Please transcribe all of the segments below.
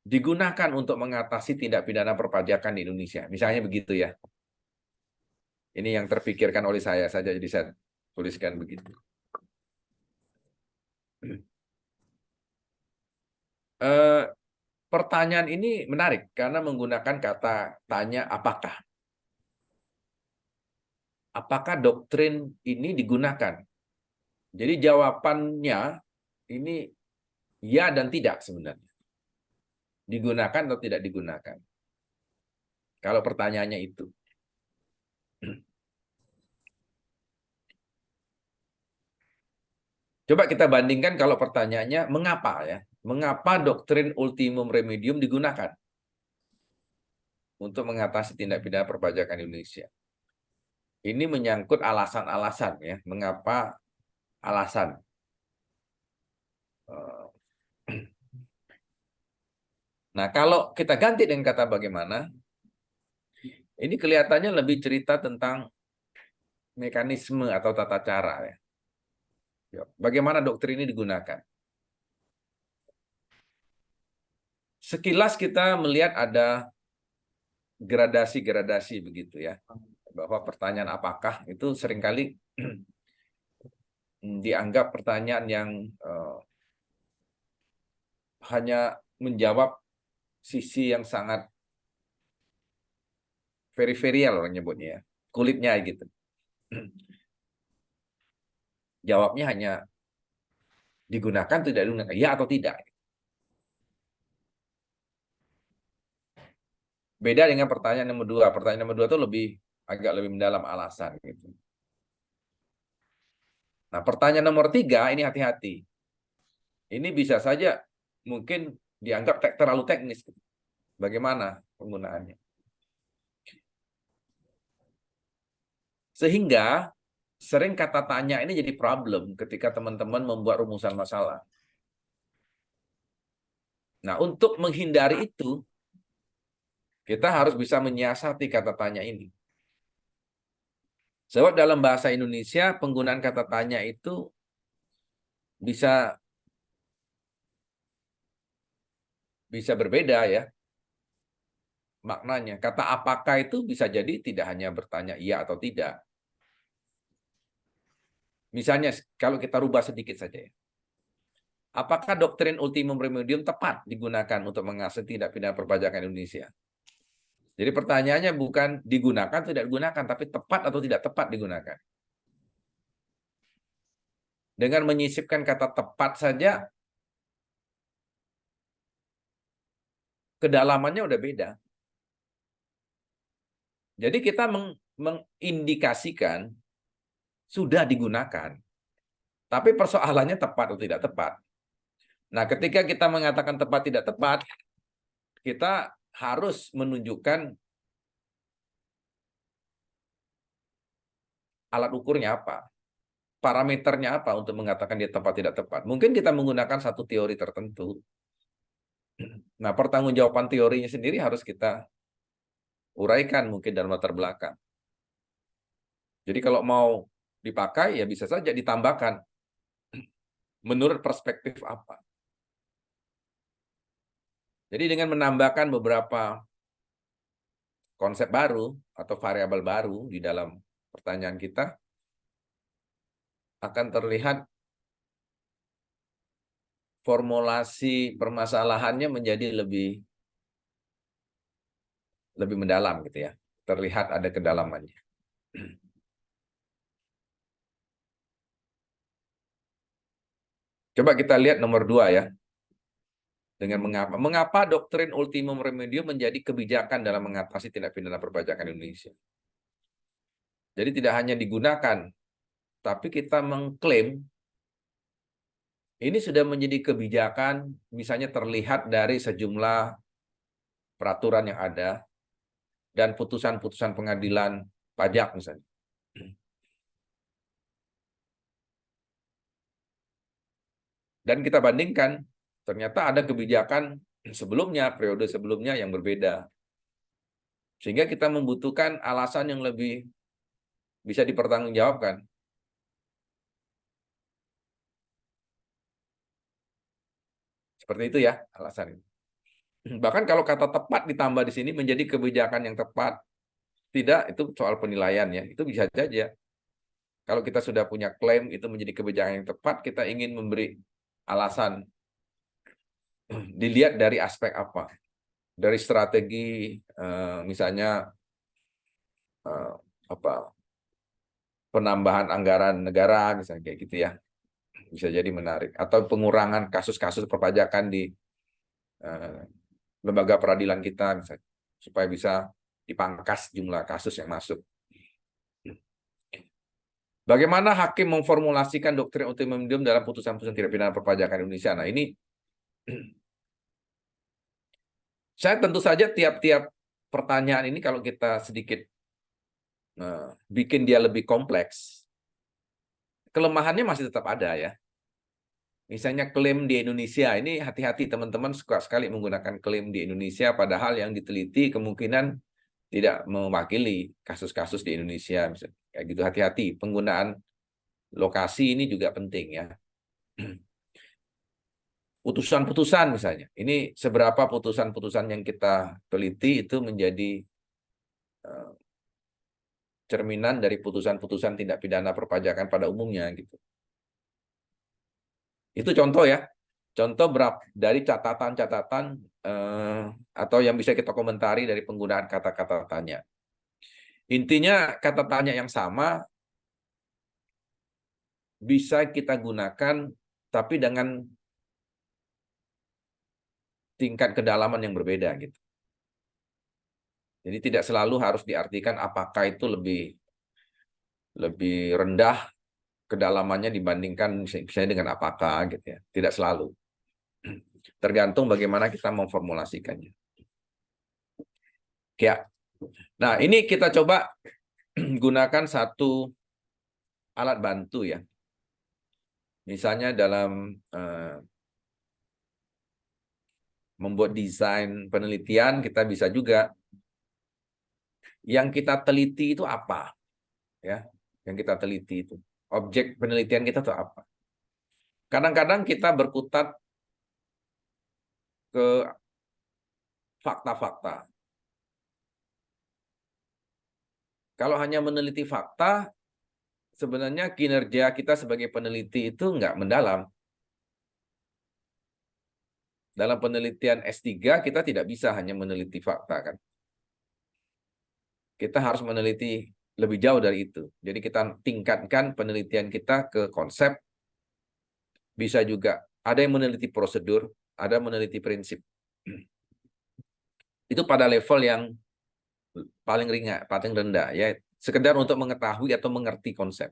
digunakan untuk mengatasi tindak pidana perpajakan di Indonesia. Misalnya begitu ya. Ini yang terpikirkan oleh saya saja, jadi saya tuliskan begitu. Pertanyaan ini menarik karena menggunakan kata tanya apakah. Apakah doktrin ini digunakan? Jadi jawabannya ini ya dan tidak sebenarnya. Digunakan atau tidak digunakan. Kalau pertanyaannya itu. Coba kita bandingkan kalau pertanyaannya mengapa ya? Mengapa doktrin ultimum remedium digunakan untuk mengatasi tindak pidana perpajakan Indonesia? Ini menyangkut alasan-alasan ya, mengapa alasan. Nah, kalau kita ganti dengan kata bagaimana, ini kelihatannya lebih cerita tentang mekanisme atau tata cara ya. Bagaimana doktrin ini digunakan? Sekilas kita melihat ada gradasi-gradasi begitu ya. Bahwa pertanyaan apakah itu seringkali dianggap pertanyaan yang hanya menjawab sisi yang sangat periferial orang nyebutnya ya. Kulitnya gitu. Jawabnya hanya digunakan tidak digunakan, ya atau tidak. Beda dengan pertanyaan nomor dua. Pertanyaan nomor dua itu agak lebih mendalam alasan gitu. Nah, pertanyaan nomor tiga ini hati-hati. Ini bisa saja mungkin dianggap terlalu teknis. Bagaimana penggunaannya? Sehingga sering kata tanya ini jadi problem ketika teman-teman membuat rumusan masalah. Nah, untuk menghindari itu, kita harus bisa menyiasati kata tanya ini. Sebab dalam bahasa Indonesia, penggunaan kata tanya itu bisa berbeda ya maknanya. Kata apakah itu bisa jadi tidak hanya bertanya iya atau tidak. Misalnya kalau kita rubah sedikit saja ya. Apakah doktrin ultimum remedium tepat digunakan untuk mengatasi tindak pidana perpajakan Indonesia? Jadi pertanyaannya bukan digunakan atau tidak digunakan, tapi tepat atau tidak tepat digunakan. Dengan menyisipkan kata tepat saja, kedalamannya udah beda. Jadi kita mengindikasikan sudah digunakan, tapi persoalannya tepat atau tidak tepat. Nah, ketika kita mengatakan tepat tidak tepat, kita harus menunjukkan alat ukurnya apa, parameternya apa untuk mengatakan dia tepat tidak tepat. Mungkin kita menggunakan satu teori tertentu. Nah, pertanggungjawaban teorinya sendiri harus kita uraikan mungkin dalam latar belakang. Jadi kalau mau dipakai ya bisa saja ditambahkan menurut perspektif apa. Jadi dengan menambahkan beberapa konsep baru atau variabel baru di dalam pertanyaan kita akan terlihat formulasi permasalahannya menjadi lebih mendalam gitu ya. Terlihat ada kedalamannya. Coba kita lihat nomor 2 ya. Dengan mengapa doktrin ultimum remedium menjadi kebijakan dalam mengatasi tindak pidana perpajakan Indonesia. Jadi tidak hanya digunakan, tapi kita mengklaim ini sudah menjadi kebijakan, misalnya terlihat dari sejumlah peraturan yang ada dan putusan-putusan pengadilan pajak misalnya. Dan kita bandingkan, ternyata ada kebijakan sebelumnya, periode sebelumnya yang berbeda. Sehingga kita membutuhkan alasan yang lebih bisa dipertanggungjawabkan. Seperti itu ya alasan ini. Bahkan kalau kata tepat ditambah di sini menjadi kebijakan yang tepat, tidak, itu soal penilaian ya. Itu bisa saja. Kalau kita sudah punya klaim itu menjadi kebijakan yang tepat, kita ingin memberi alasan. Dilihat dari aspek apa? Dari strategi, misalnya apa, penambahan anggaran negara, misalnya kayak gitu ya. Bisa jadi menarik. Atau pengurangan kasus-kasus perpajakan di lembaga peradilan kita, misalnya, supaya bisa dipangkas jumlah kasus yang masuk. Bagaimana hakim memformulasikan doktrin ultimum iudium dalam putusan-putusan tindak pidana perpajakan Indonesia? Nah, ini saya tentu saja tiap-tiap pertanyaan ini kalau kita sedikit bikin dia lebih kompleks, kelemahannya masih tetap ada ya. Misalnya klaim di Indonesia, ini hati-hati teman-teman suka sekali menggunakan klaim di Indonesia, padahal yang diteliti kemungkinan tidak mewakili kasus-kasus di Indonesia. Misalnya. Kayak gitu, hati-hati. Penggunaan lokasi ini juga penting ya. Putusan-putusan misalnya, ini seberapa putusan-putusan yang kita teliti itu menjadi cerminan dari putusan-putusan tindak pidana perpajakan pada umumnya gitu. Itu contoh ya. Contoh dari catatan-catatan atau yang bisa kita komentari dari penggunaan kata-kata tanya. Intinya kata tanya yang sama bisa kita gunakan tapi dengan tingkat kedalaman yang berbeda gitu. Jadi tidak selalu harus diartikan apakah itu lebih rendah kedalamannya dibandingkan misalnya dengan apakah gitu ya. Tidak selalu. Tergantung bagaimana kita memformulasikannya. Ya. Nah, ini kita coba gunakan satu alat bantu ya. Misalnya dalam membuat desain penelitian, kita bisa juga yang kita teliti itu apa? Ya, yang kita teliti itu. Objek penelitian kita itu apa? Kadang-kadang kita berkutat ke fakta-fakta. Kalau hanya meneliti fakta, sebenarnya kinerja kita sebagai peneliti itu nggak mendalam. Dalam penelitian S3, kita tidak bisa hanya meneliti fakta kan. Kita harus meneliti lebih jauh dari itu. Jadi kita tingkatkan penelitian kita ke konsep, bisa juga ada yang meneliti prosedur, ada yang meneliti prinsip. Itu pada level yang paling ringan, paling rendah ya, sekedar untuk mengetahui atau mengerti konsep.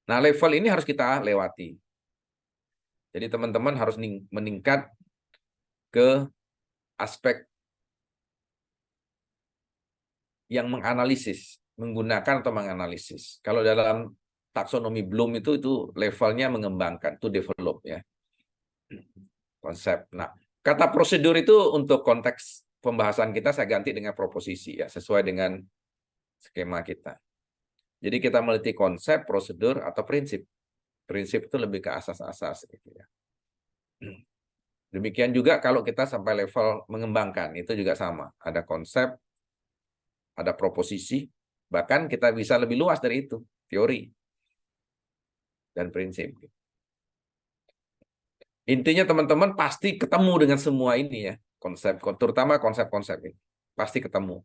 Nah, level ini harus kita lewati. Jadi teman-teman harus meningkat ke aspek yang menganalisis, menggunakan atau menganalisis. Kalau dalam taksonomi Bloom itu levelnya mengembangkan, itu develop ya. Konsep. Nah, kata prosedur itu untuk konteks pembahasan kita saya ganti dengan proposisi ya, sesuai dengan skema kita. Jadi kita meneliti konsep, prosedur, atau prinsip. Prinsip itu lebih ke asas-asas gitu ya. Demikian juga kalau kita sampai level mengembangkan, itu juga sama. Ada konsep, ada proposisi, bahkan kita bisa lebih luas dari itu, teori dan prinsip. Intinya teman-teman pasti ketemu dengan semua ini ya, konsep, terutama konsep-konsep ini. Pasti ketemu.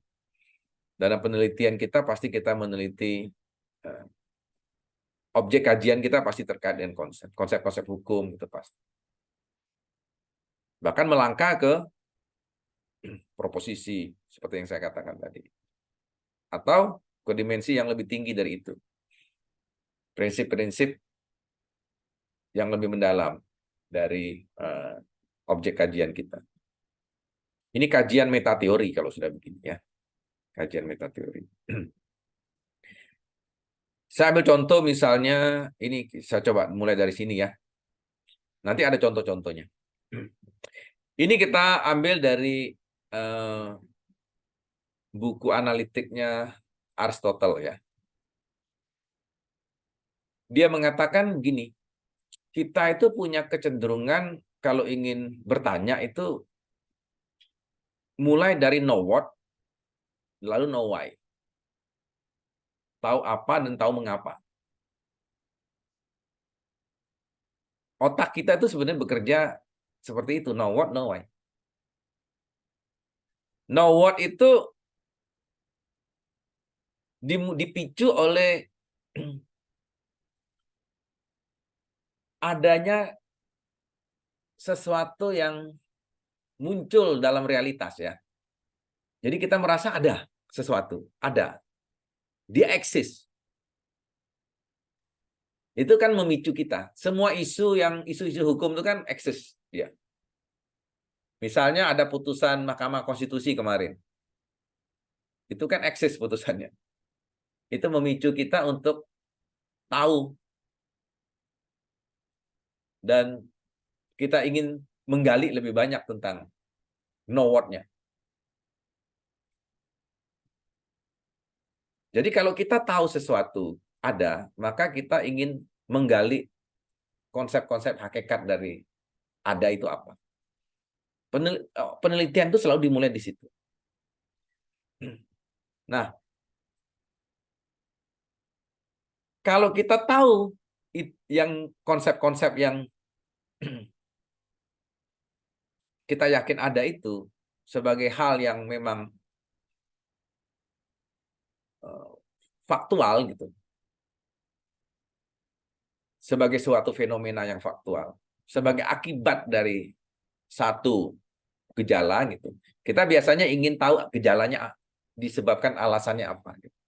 Dalam penelitian kita pasti kita meneliti objek kajian kita pasti terkait dengan konsep-konsep hukum itu pasti. Bahkan melangkah ke proposisi seperti yang saya katakan tadi. Atau ke dimensi yang lebih tinggi dari itu. Prinsip-prinsip yang lebih mendalam dari objek kajian kita. Ini kajian metateori kalau sudah begini ya. Kajian metateori. Saya ambil contoh misalnya, ini saya coba mulai dari sini ya. Nanti ada contoh-contohnya. Ini kita ambil dari buku analitiknya Aristotle ya. Dia mengatakan gini, kita itu punya kecenderungan kalau ingin bertanya itu mulai dari know what, lalu know why. Tahu apa dan tahu mengapa. Otak kita itu sebenarnya bekerja seperti itu, know what, know why. Know what itu dipicu oleh adanya sesuatu yang muncul dalam realitas ya. Jadi kita merasa ada sesuatu, ada. Dia eksis. Itu kan memicu kita. Semua isu-isu hukum itu kan eksis dia. Misalnya ada putusan Mahkamah Konstitusi kemarin. Itu kan eksis putusannya. Itu memicu kita untuk tahu. Dan kita ingin menggali lebih banyak tentang know what-nya. Jadi kalau kita tahu sesuatu ada, maka kita ingin menggali konsep-konsep hakikat dari ada itu apa. Penelitian itu selalu dimulai di situ. Nah, kalau kita tahu yang konsep-konsep yang kita yakin ada itu sebagai hal yang memang faktual gitu, sebagai suatu fenomena yang faktual, sebagai akibat dari satu gejala gitu. Kita biasanya ingin tahu gejalanya disebabkan alasannya apa. Gitu.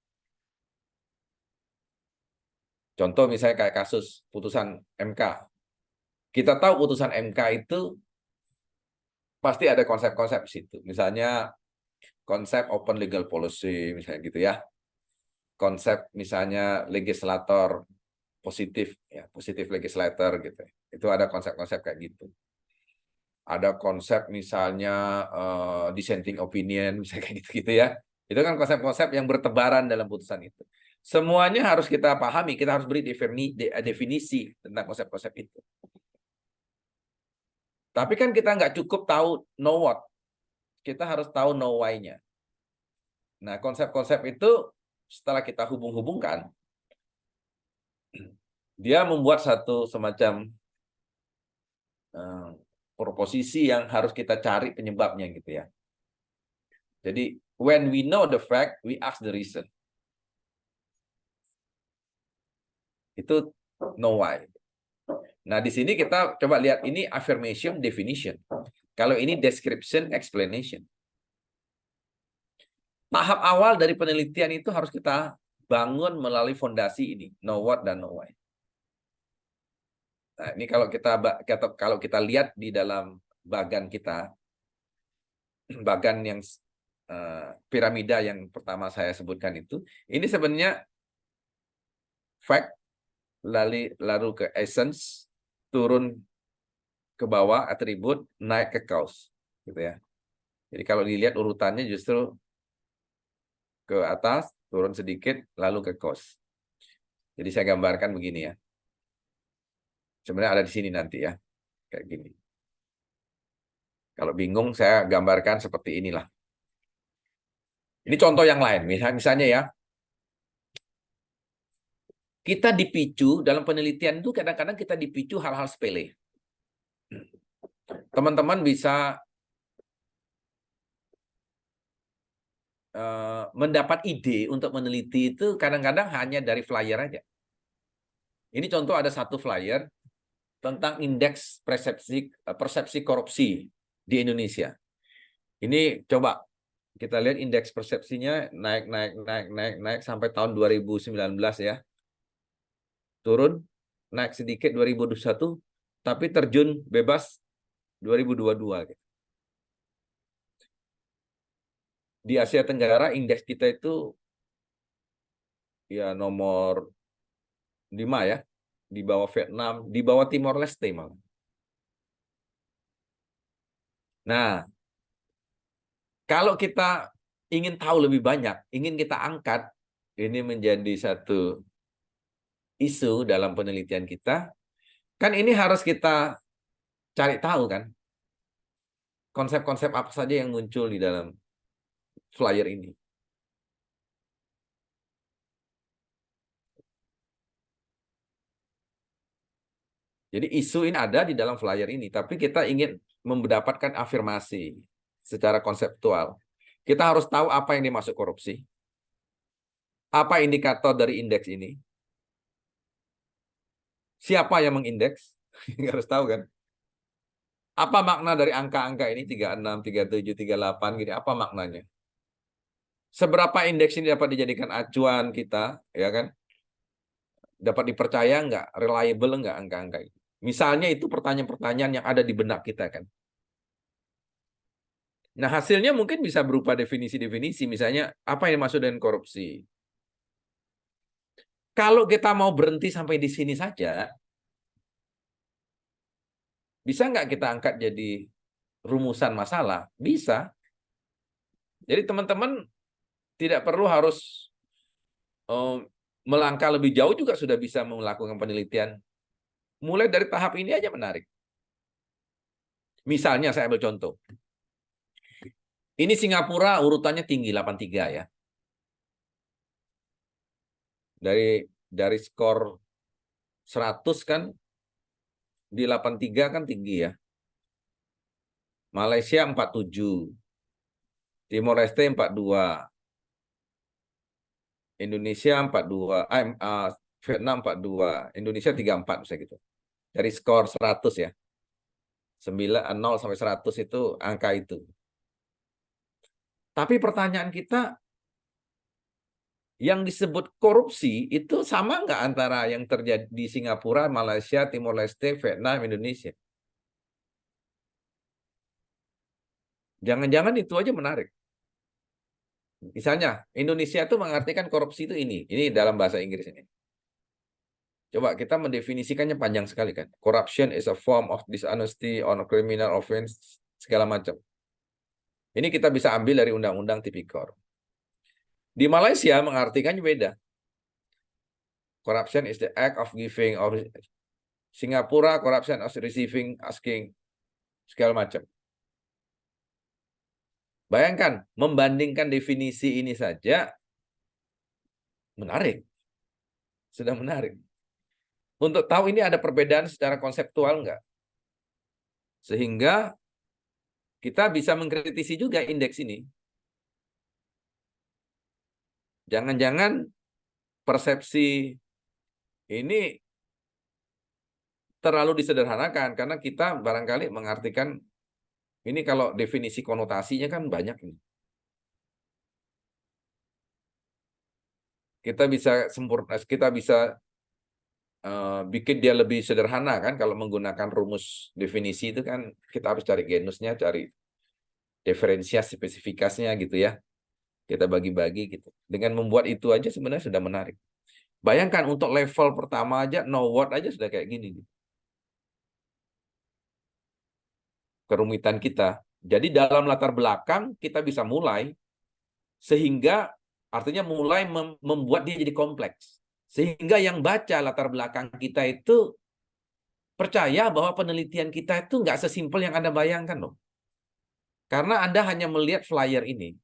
Contoh misalnya kayak kasus putusan MK. Kita tahu putusan MK itu pasti ada konsep-konsep di situ. Misalnya konsep open legal policy misalnya gitu ya. Konsep misalnya legislator positif ya, positif legislator gitu. Itu ada konsep-konsep kayak gitu. Ada konsep misalnya dissenting opinion misalnya kayak gitu-gitu ya. Itu kan konsep-konsep yang bertebaran dalam putusan itu. Semuanya harus kita pahami, kita harus beri definisi tentang konsep-konsep itu. Tapi kan kita nggak cukup tahu know what, kita harus tahu know why-nya. Nah, konsep-konsep itu setelah kita hubung-hubungkan, dia membuat satu semacam proposisi yang harus kita cari penyebabnya gitu ya. Jadi, when we know the fact, we ask the reason. Itu know why. Nah, di sini kita coba lihat ini affirmation, definition. Kalau ini description, explanation. Tahap awal dari penelitian itu harus kita bangun melalui fondasi ini, know what dan know why. Nah, ini kalau kita lihat di dalam bagan kita, bagan yang piramida yang pertama saya sebutkan itu, ini sebenarnya fact, lalu ke essence, turun ke bawah atribut, naik ke cause, gitu ya. Jadi kalau dilihat urutannya justru ke atas, turun sedikit, lalu ke cause. Jadi saya gambarkan begini ya. Sebenarnya ada di sini nanti ya, kayak gini. Kalau bingung saya gambarkan seperti inilah. Ini contoh yang lain, misalnya ya. Kita dipicu dalam penelitian itu kadang-kadang kita dipicu hal-hal sepele. Teman-teman bisa mendapat ide untuk meneliti itu kadang-kadang hanya dari flyer aja. Ini contoh ada satu flyer tentang indeks persepsi korupsi di Indonesia. Ini coba kita lihat indeks persepsinya naik sampai tahun 2019 ya. Turun, naik sedikit 2021, tapi terjun bebas 2022 gitu. Di Asia Tenggara indeks kita itu ya nomor 5 ya, di bawah Vietnam, di bawah Timor Leste malah. Nah, kalau kita ingin tahu lebih banyak, ingin kita angkat, ini menjadi satu isu dalam penelitian kita, kan ini harus kita cari tahu kan. konsep-konsep apa saja yang muncul di dalam flyer ini. Jadi isu ini ada di dalam flyer ini, tapi kita ingin mendapatkan afirmasi secara konseptual. Kita harus tahu apa yang dimaksud korupsi, apa indikator dari indeks ini, siapa yang mengindeks, harus tahu kan. Apa makna dari angka-angka ini 36, 37, 38 gini, apa maknanya? Seberapa indeks ini dapat dijadikan acuan kita, ya kan? Dapat dipercaya nggak, reliable nggak angka-angka ini? Misalnya itu pertanyaan-pertanyaan yang ada di benak kita kan. Nah, hasilnya mungkin bisa berupa definisi-definisi, misalnya apa yang dimaksud dengan korupsi. Kalau kita mau berhenti sampai di sini saja, bisa nggak kita angkat jadi rumusan masalah? Bisa. Jadi teman-teman tidak perlu harus melangkah lebih jauh juga sudah bisa melakukan penelitian. Mulai dari tahap ini aja menarik. Misalnya saya ambil contoh. Ini Singapura urutannya tinggi 83 ya. Dari skor 100 kan di 83 kan tinggi ya. Malaysia 47. Timor Leste 42. Indonesia 42. Vietnam 42. Indonesia 34 misalnya gitu. Dari skor 100 ya. 0 sampai 100 itu angka itu. Tapi pertanyaan kita, yang disebut korupsi itu sama nggak antara yang terjadi di Singapura, Malaysia, Timor Leste, Vietnam, Indonesia? Jangan-jangan itu aja menarik. Misalnya, Indonesia itu mengartikan korupsi itu ini dalam bahasa Inggris ini. Coba kita mendefinisikannya panjang sekali kan. Corruption is a form of dishonesty on a criminal offense, segala macam. Ini kita bisa ambil dari Undang-Undang Tipikor. Di Malaysia mengartikannya beda. Corruption is the act of giving, or Singapura corruption is receiving, asking, segala macam. Bayangkan, membandingkan definisi ini saja menarik. Sudah menarik. Untuk tahu ini ada perbedaan secara konseptual enggak? Sehingga kita bisa mengkritisi juga indeks ini. Jangan-jangan persepsi ini terlalu disederhanakan, karena kita barangkali mengartikan ini kalau definisi konotasinya kan banyak ini. Kita bisa sempurna, kita bisa bikin dia lebih sederhana kan, kalau menggunakan rumus definisi itu kan kita harus cari genusnya, cari diferensiasi spesifikasinya gitu ya. Kita bagi-bagi gitu. Dengan membuat itu aja sebenarnya sudah menarik. Bayangkan untuk level pertama aja, no word aja sudah kayak gini. Kerumitan kita. Jadi dalam latar belakang kita bisa mulai, sehingga artinya mulai membuat dia jadi kompleks. Sehingga yang baca latar belakang kita itu percaya bahwa penelitian kita itu nggak sesimpel yang Anda bayangkan loh. Karena Anda hanya melihat flyer ini.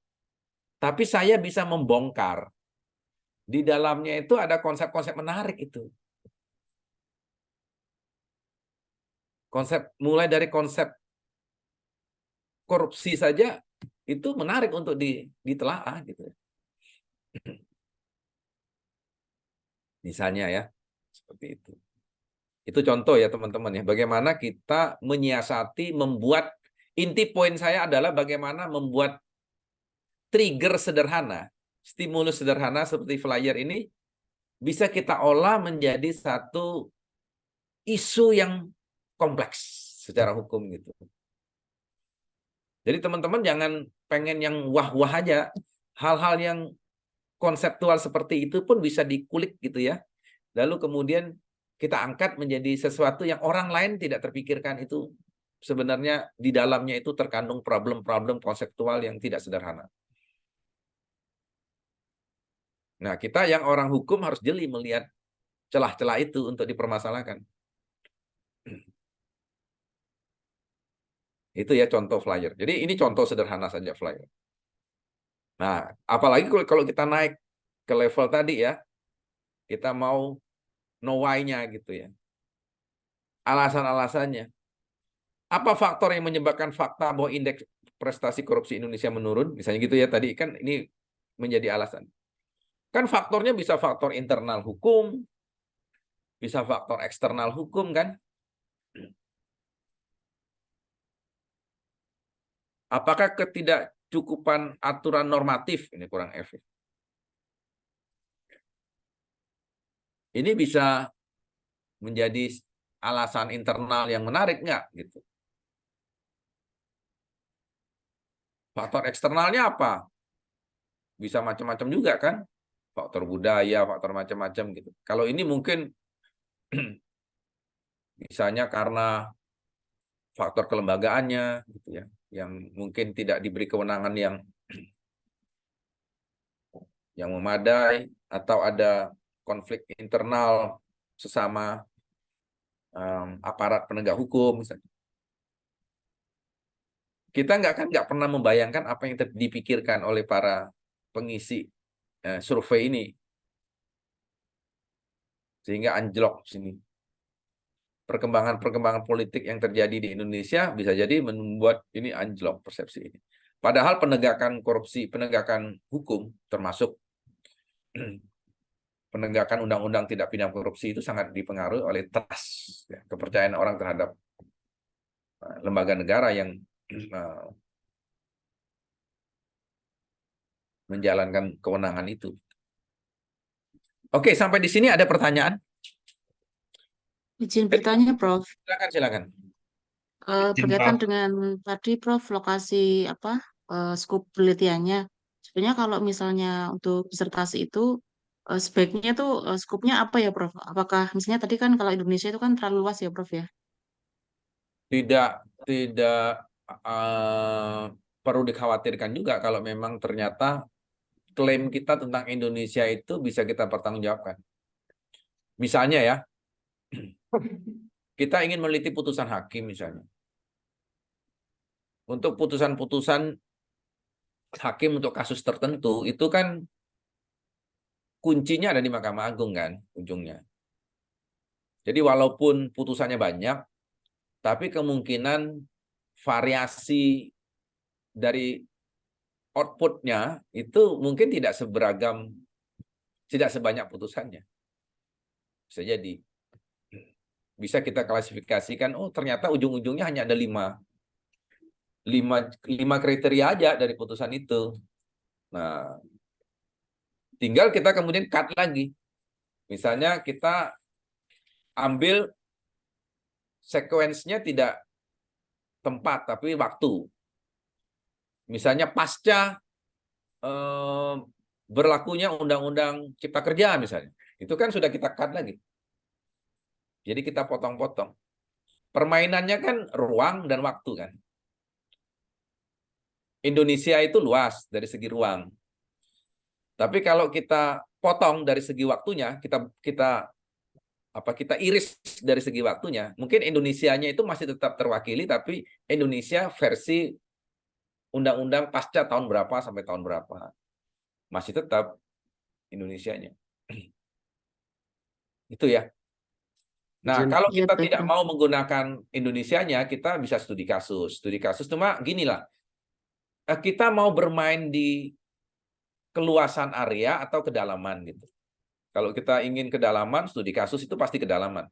Tapi saya bisa membongkar. Di dalamnya itu ada konsep-konsep menarik itu. Mulai dari konsep korupsi saja itu menarik untuk ditelaah gitu. Misalnya ya, seperti itu. Itu contoh ya teman-teman ya, bagaimana kita menyiasati, membuat, inti poin saya adalah bagaimana membuat trigger sederhana, stimulus sederhana seperti flyer ini bisa kita olah menjadi satu isu yang kompleks secara hukum gitu. Jadi teman-teman jangan pengen yang wah-wah aja. Hal-hal yang konseptual seperti itu pun bisa dikulik gitu ya. Lalu kemudian kita angkat menjadi sesuatu yang orang lain tidak terpikirkan, itu sebenarnya di dalamnya itu terkandung problem-problem konseptual yang tidak sederhana. Nah, kita yang orang hukum harus jeli melihat celah-celah itu untuk dipermasalahkan. Itu ya contoh flyer. Jadi ini contoh sederhana saja flyer. Nah, apalagi kalau kita naik ke level tadi ya, kita mau know why-nya gitu ya. Alasan-alasannya. Apa faktor yang menyebabkan fakta bahwa indeks prestasi korupsi Indonesia menurun? Misalnya gitu ya, tadi kan ini menjadi alasan. Kan faktornya bisa faktor internal hukum, bisa faktor eksternal hukum kan? Apakah ketidakcukupan aturan normatif ini kurang efektif? Ini bisa menjadi alasan internal yang menarik nggak gitu. Faktor eksternalnya apa? Bisa macam-macam juga kan? Faktor budaya, faktor macam-macam gitu. Kalau ini mungkin misalnya karena faktor kelembagaannya gitu ya, yang mungkin tidak diberi kewenangan yang memadai, atau ada konflik internal sesama aparat penegak hukum misalnya. Kita nggak pernah membayangkan apa yang dipikirkan oleh para pengisi survei ini, sehingga anjlok sini. Perkembangan politik yang terjadi di Indonesia bisa jadi membuat ini anjlok persepsi ini. Padahal penegakan korupsi, penegakan hukum, termasuk penegakan undang-undang tidak pidana korupsi itu sangat dipengaruhi oleh trust, ya, kepercayaan orang terhadap lembaga negara yang menjalankan kewenangan itu. Oke, sampai di sini ada pertanyaan? Izin bertanya, Prof. Silakan. Berkaitan dengan tadi, Prof, lokasi skop penelitiannya. Sebenarnya kalau misalnya untuk disertasi itu sebaiknya tuh skopnya apa ya, Prof? Apakah misalnya tadi kan kalau Indonesia itu kan terlalu luas ya, Prof ya? Tidak perlu dikhawatirkan juga kalau memang ternyata klaim kita tentang Indonesia itu bisa kita pertanggungjawabkan. Misalnya ya, kita ingin meneliti putusan hakim misalnya. Untuk putusan-putusan hakim untuk kasus tertentu, itu kan kuncinya ada di Mahkamah Agung kan, ujungnya. Jadi walaupun putusannya banyak, tapi kemungkinan variasi dari outputnya itu mungkin tidak seberagam, tidak sebanyak putusannya. Bisa jadi. Bisa kita klasifikasikan, oh ternyata ujung-ujungnya hanya ada lima kriteria aja dari putusan itu. Nah, tinggal kita kemudian cut lagi. Misalnya kita ambil sekuensnya tidak tempat, tapi waktu. Misalnya pasca berlakunya Undang-Undang Cipta Kerja misalnya. Itu kan sudah kita cut lagi. Jadi kita potong-potong. Permainannya kan ruang dan waktu kan. Indonesia itu luas dari segi ruang. Tapi kalau kita potong dari segi waktunya, kita iris dari segi waktunya, mungkin Indonesianya itu masih tetap terwakili, tapi Indonesia versi undang-undang pasca tahun berapa sampai tahun berapa. Masih tetap Indonesianya. Itu ya. Nah, kalau Ya, kita baik, tidak Prof. mau menggunakan Indonesianya, kita bisa studi kasus. Studi kasus cuma ginilah, kita mau bermain di keluasan area atau kedalaman gitu. Kalau kita ingin kedalaman, studi kasus itu pasti kedalaman.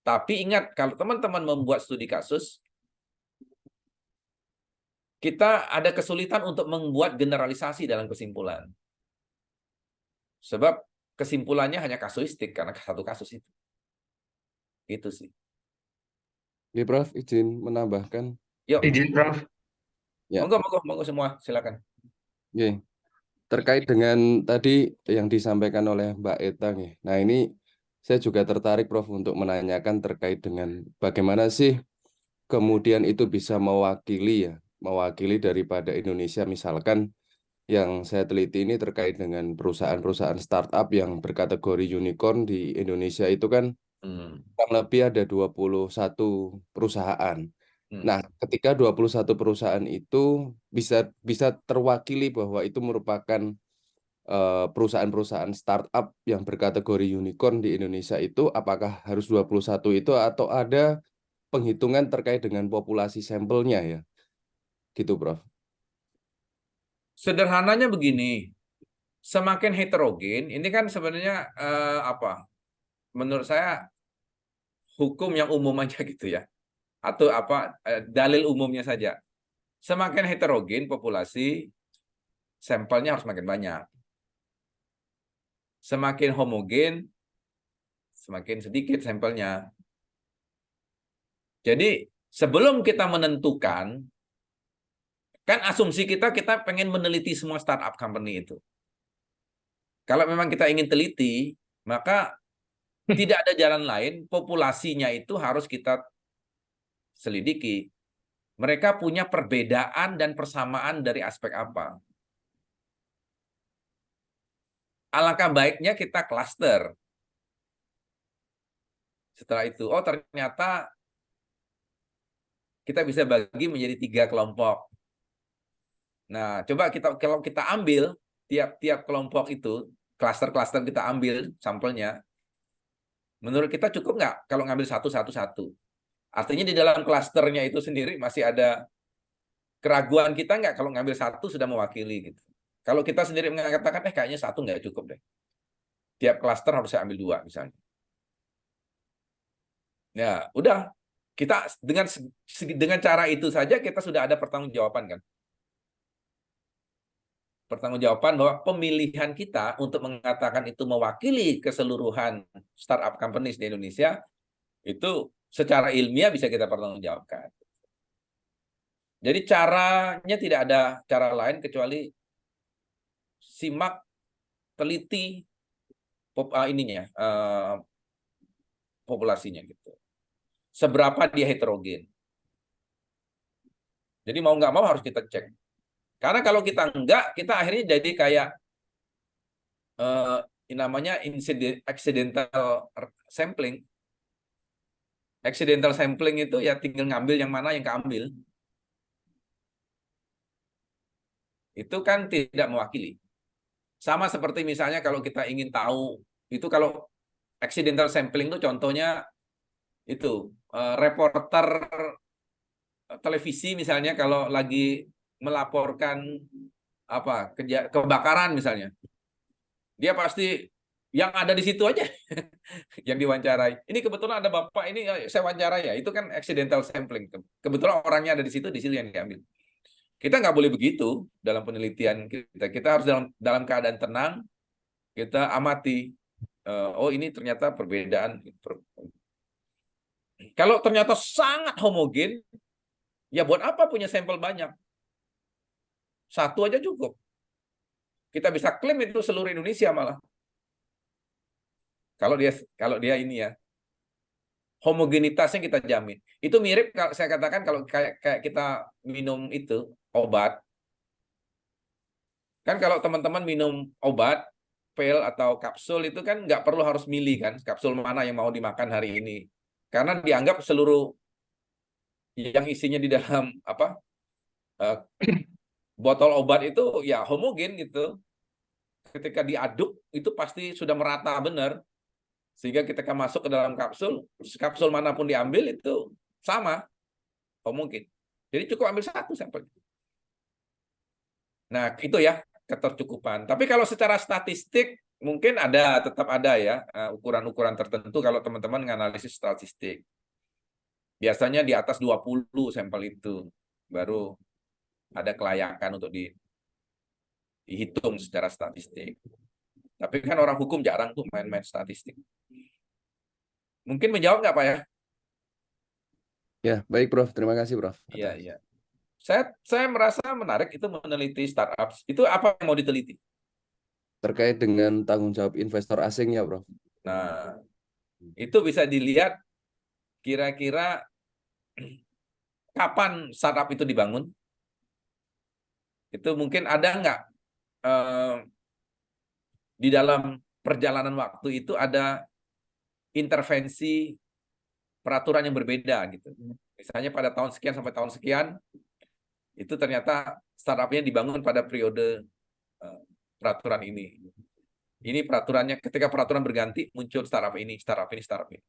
Tapi ingat, kalau teman-teman membuat studi kasus, kita ada kesulitan untuk membuat generalisasi dalam kesimpulan. Sebab kesimpulannya hanya kasuistik karena satu kasus itu. Itu sih. Oke, Prof, izin menambahkan. Yuk. Izin, Prof. Ya. Monggo semua, silakan. Oke. Terkait dengan tadi yang disampaikan oleh Mbak Eta nih. Nah, ini saya juga tertarik, Prof, untuk menanyakan terkait dengan bagaimana sih kemudian itu bisa mewakili daripada Indonesia. Misalkan yang saya teliti ini terkait dengan perusahaan-perusahaan startup yang berkategori unicorn di Indonesia itu kan kurang lebih ada 21 perusahaan. Nah, ketika 21 perusahaan itu bisa terwakili bahwa itu merupakan perusahaan-perusahaan startup yang berkategori unicorn di Indonesia itu, apakah harus 21 itu atau ada penghitungan terkait dengan populasi sampelnya ya? Gitu, Prof. Sederhananya begini, semakin heterogen, ini kan sebenarnya apa? Menurut saya hukum yang umum aja gitu ya, atau apa dalil umumnya saja. Semakin heterogen populasi, sampelnya harus makin banyak. Semakin homogen, semakin sedikit sampelnya. Jadi sebelum kita menentukan, kan asumsi kita pengen meneliti semua startup company itu. Kalau memang kita ingin teliti, maka tidak ada jalan lain, populasinya itu harus kita selidiki. Mereka punya perbedaan dan persamaan dari aspek apa. Alangkah baiknya kita klaster. Setelah itu, oh ternyata kita bisa bagi menjadi 3 kelompok. Nah, coba kalau kita ambil tiap-tiap kelompok itu, klaster-klaster kita ambil sampelnya, menurut kita cukup nggak kalau ngambil satu-satu? Artinya di dalam klasternya itu sendiri masih ada keraguan kita nggak kalau ngambil satu sudah mewakili gitu. Kalau kita sendiri mengatakan, kayaknya satu nggak cukup deh. Tiap klaster harus saya ambil 2 misalnya. Ya, udah. Kita dengan cara itu saja kita sudah ada pertanggungjawaban kan. Pertanggungjawaban bahwa pemilihan kita untuk mengatakan itu mewakili keseluruhan startup companies di Indonesia itu secara ilmiah bisa kita pertanggungjawabkan. Jadi caranya tidak ada cara lain kecuali simak, teliti populasinya gitu. Seberapa dia heterogen. Jadi mau nggak mau harus kita cek. Karena kalau kita enggak, kita akhirnya jadi kayak namanya accidental sampling. Accidental sampling itu ya tinggal ngambil yang mana yang keambil. Itu kan tidak mewakili. Sama seperti misalnya kalau kita ingin tahu, itu kalau accidental sampling itu contohnya itu reporter televisi misalnya kalau lagi melaporkan apa kebakaran misalnya, dia pasti yang ada di situ aja yang diwawancarai. Ini kebetulan ada bapak ini saya wawancarai ya, itu kan accidental sampling. Kebetulan orangnya ada di situ yang diambil. Kita nggak boleh begitu dalam penelitian kita. Kita harus dalam keadaan tenang, kita amati. Oh ini ternyata perbedaan. Kalau ternyata sangat homogen, ya buat apa punya sampel banyak? Satu aja cukup. Kita bisa klaim itu seluruh Indonesia malah. Kalau dia ini ya, homogenitasnya kita jamin. Itu mirip kalau saya katakan kalau kayak kita minum itu obat. Kan kalau teman-teman minum obat, pil atau kapsul itu kan nggak perlu harus milih kan, kapsul mana yang mau dimakan hari ini. Karena dianggap seluruh yang isinya di dalam botol obat itu ya homogen gitu. Ketika diaduk itu pasti sudah merata benar. Sehingga ketika masuk ke dalam kapsul manapun diambil itu sama, homogen. Jadi cukup ambil satu sampel. Nah, itu ya ketercukupan. Tapi kalau secara statistik mungkin tetap ada ya ukuran-ukuran tertentu kalau teman-teman menganalisis statistik. Biasanya di atas 20 sampel itu baru ada kelayakan untuk dihitung secara statistik. Tapi kan orang hukum jarang tuh main-main statistik. Mungkin menjawab nggak Pak ya? Ya, baik Prof. Terima kasih Prof. Iya, iya. Saya merasa menarik itu meneliti startup. Itu apa yang mau diteliti? Terkait dengan tanggung jawab investor asing ya Prof. Nah, itu bisa dilihat kira-kira kapan startup itu dibangun. Itu mungkin ada nggak di dalam perjalanan waktu itu ada intervensi peraturan yang berbeda gitu. Misalnya pada tahun sekian sampai tahun sekian itu ternyata startup-nya dibangun pada periode peraturan ini. Ini peraturannya, ketika peraturan berganti muncul startup ini, startup ini, startup ini.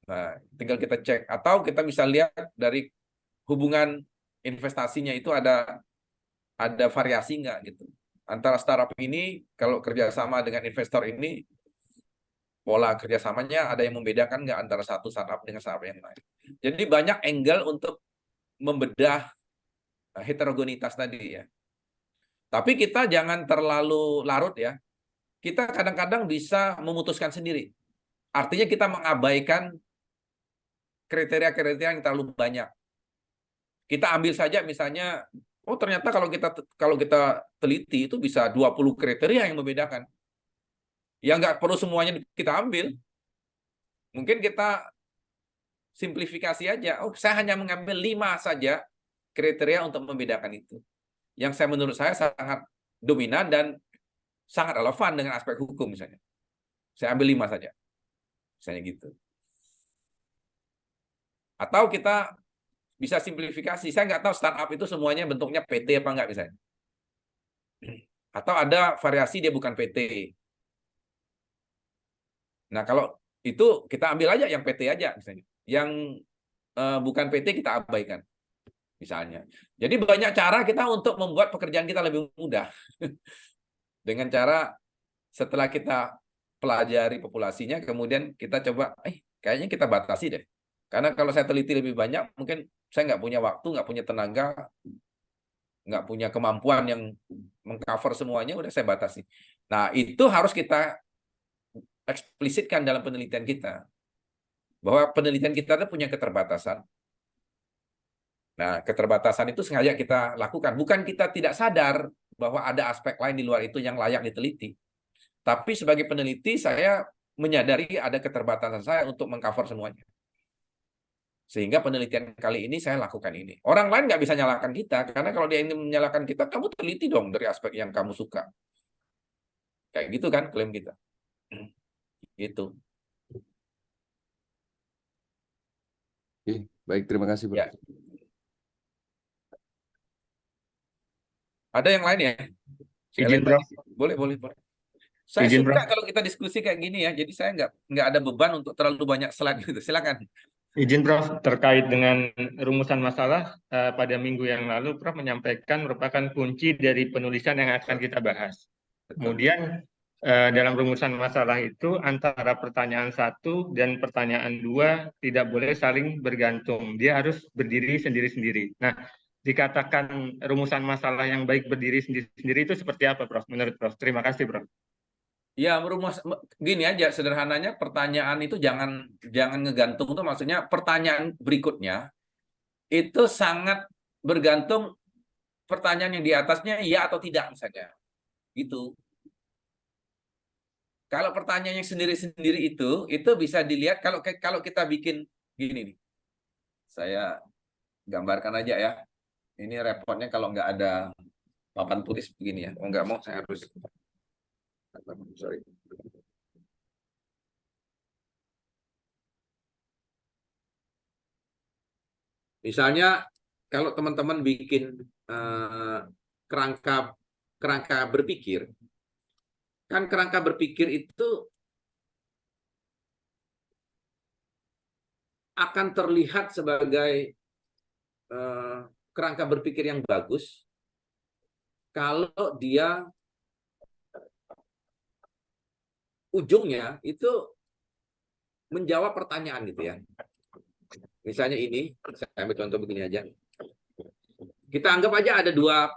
Nah, tinggal kita cek atau kita bisa lihat dari hubungan investasinya itu ada variasi nggak gitu. Antara startup ini kalau kerjasama dengan investor ini pola kerjasamanya ada yang membedakan nggak antara satu startup dengan startup yang lain. Jadi banyak angle untuk membedah heterogenitas tadi ya. Tapi kita jangan terlalu larut ya. Kita kadang-kadang bisa memutuskan sendiri. Artinya kita mengabaikan kriteria-kriteria yang terlalu banyak. Kita ambil saja misalnya, oh ternyata kalau kita teliti itu bisa 20 kriteria yang membedakan. Ya nggak perlu semuanya kita ambil. Mungkin kita simplifikasi aja. Oh, saya hanya mengambil 5 saja kriteria untuk membedakan itu. Yang menurut saya sangat dominan dan sangat relevan dengan aspek hukum misalnya. Saya ambil 5 saja. Misalnya gitu. Atau kita bisa simplifikasi. Saya nggak tahu startup itu semuanya bentuknya PT apa nggak misalnya. Atau ada variasi dia bukan PT. Nah, kalau itu kita ambil aja yang PT aja misalnya. Yang bukan PT kita abaikan. Misalnya. Jadi banyak cara kita untuk membuat pekerjaan kita lebih mudah. Dengan cara setelah kita pelajari populasinya, kemudian kita coba, kayaknya kita batasi deh. Karena kalau saya teliti lebih banyak, mungkin saya nggak punya waktu, nggak punya tenaga, nggak punya kemampuan yang mengcover semuanya, udah saya batasi. Nah, itu harus kita eksplisitkan dalam penelitian kita. Bahwa penelitian kita punya keterbatasan. Nah, keterbatasan itu sengaja kita lakukan. Bukan kita tidak sadar bahwa ada aspek lain di luar itu yang layak diteliti. Tapi sebagai peneliti, saya menyadari ada keterbatasan saya untuk mengcover semuanya. Sehingga penelitian kali ini saya lakukan ini. Orang lain nggak bisa nyalakan kita, karena kalau dia ingin menyalahkan kita, kamu teliti dong dari aspek yang kamu suka. Kayak gitu kan klaim kita. Gitu. Oke, baik, terima kasih, Prof. Ya. Ada yang lain ya? Izin, Prof. Boleh. Saya Izin, suka Prof. kalau kita diskusi kayak gini ya. Jadi saya nggak ada beban untuk terlalu banyak slide gitu. Silakan. Izin, Prof. Terkait dengan rumusan masalah, pada minggu yang lalu Prof menyampaikan merupakan kunci dari penulisan yang akan kita bahas. Betul. Kemudian dalam rumusan masalah itu antara pertanyaan 1 dan pertanyaan 2 tidak boleh saling bergantung. Dia harus berdiri sendiri-sendiri. Nah, dikatakan rumusan masalah yang baik berdiri sendiri-sendiri itu seperti apa, Prof? Menurut Prof. Terima kasih, Prof. Ya, gini aja sederhananya, pertanyaan itu jangan ngegantung tuh, maksudnya pertanyaan berikutnya itu sangat bergantung pertanyaan yang di atasnya ya atau tidak misalnya. Gitu. Kalau pertanyaan yang sendiri-sendiri itu bisa dilihat kalau kita bikin gini nih. Saya gambarkan aja ya. Ini repotnya kalau nggak ada papan tulis begini ya. Oh nggak mau, saya harus. Sorry. Misalnya kalau teman-teman bikin kerangka berpikir, kan kerangka berpikir itu akan terlihat sebagai kerangka berpikir yang bagus kalau dia ujungnya itu menjawab pertanyaan gitu ya. Misalnya ini, saya ambil contoh begini aja. Kita anggap aja ada dua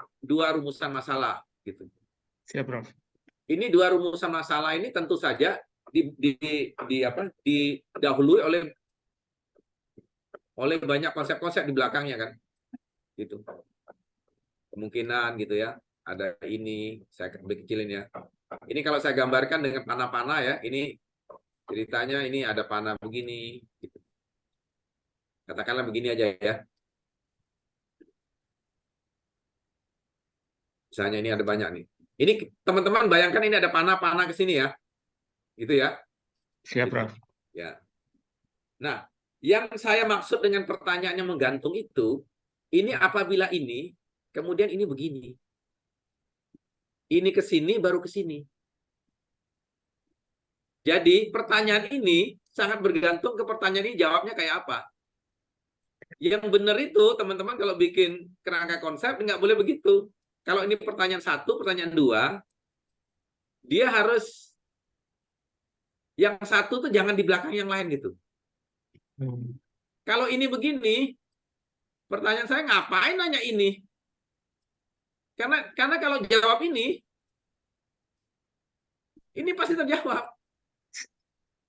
rumusan masalah gitu. Siap, Prof. Ini 2 rumusan masalah ini tentu saja didahului oleh banyak konsep-konsep di belakangnya kan. Gitu. Kemungkinan gitu ya. Ada ini, saya lebih kecilin ya. Ini kalau saya gambarkan dengan panah-panah ya, ini ceritanya ini ada panah begini gitu. Katakanlah begini aja ya. Misalnya ini ada banyak nih. Ini teman-teman bayangkan ini ada panah-panah ke sini ya. Gitu ya. Siap, Prof. Ya. Nah, yang saya maksud dengan pertanyaannya menggantung itu, ini apabila ini, kemudian ini begini. Ini ke sini, baru ke sini. Jadi pertanyaan ini sangat bergantung ke pertanyaan ini jawabnya kayak apa. Yang benar itu, teman-teman kalau bikin kerangka konsep, nggak boleh begitu. Kalau ini pertanyaan 1, pertanyaan 2, dia harus yang 1 tuh jangan di belakang yang lain gitu. Kalau ini begini, pertanyaan saya ngapain nanya ini? Karena kalau jawab ini pasti terjawab.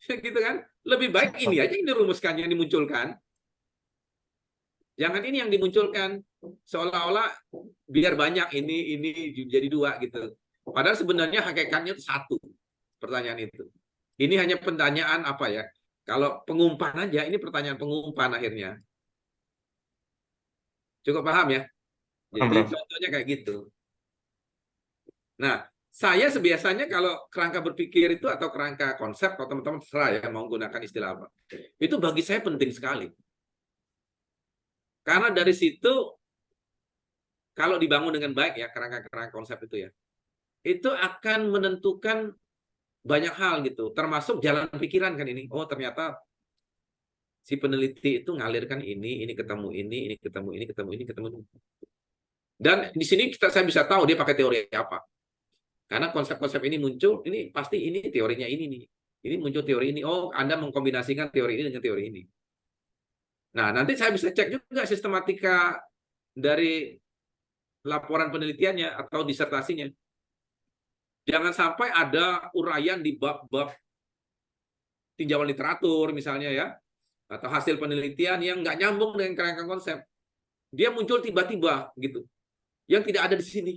Gitu kan? Lebih baik ini aja yang dirumuskan, yang dimunculkan. Jangan ini yang dimunculkan seolah-olah biar banyak ini jadi 2 gitu. Padahal sebenarnya hakikatnya itu 1 pertanyaan itu. Ini hanya pertanyaan apa ya? Kalau pengumpan aja, ini pertanyaan pengumpan akhirnya. Cukup paham ya? Jadi contohnya kayak gitu. Nah, saya biasanya kalau kerangka berpikir itu atau kerangka konsep, kalau teman-teman terserah ya mau gunakan istilah apa. Itu bagi saya penting sekali. Karena dari situ, kalau dibangun dengan baik ya, kerangka-kerangka konsep itu ya, itu akan menentukan banyak hal gitu, termasuk jalan pikiran kan ini. Oh ternyata si peneliti itu ngalirkan ini ketemu ini ketemu ini, ketemu ini, ketemu ini. Dan di sini saya bisa tahu dia pakai teori apa. Karena konsep-konsep ini muncul, ini pasti ini teorinya ini nih. Ini muncul teori ini. Oh, Anda mengkombinasikan teori ini dengan teori ini. Nah, nanti saya bisa cek juga sistematika dari laporan penelitiannya atau disertasinya. Jangan sampai ada uraian di bab-bab tinjauan literatur misalnya ya, atau hasil penelitian yang nggak nyambung dengan kerangka konsep. Dia muncul tiba-tiba gitu, yang tidak ada di sini.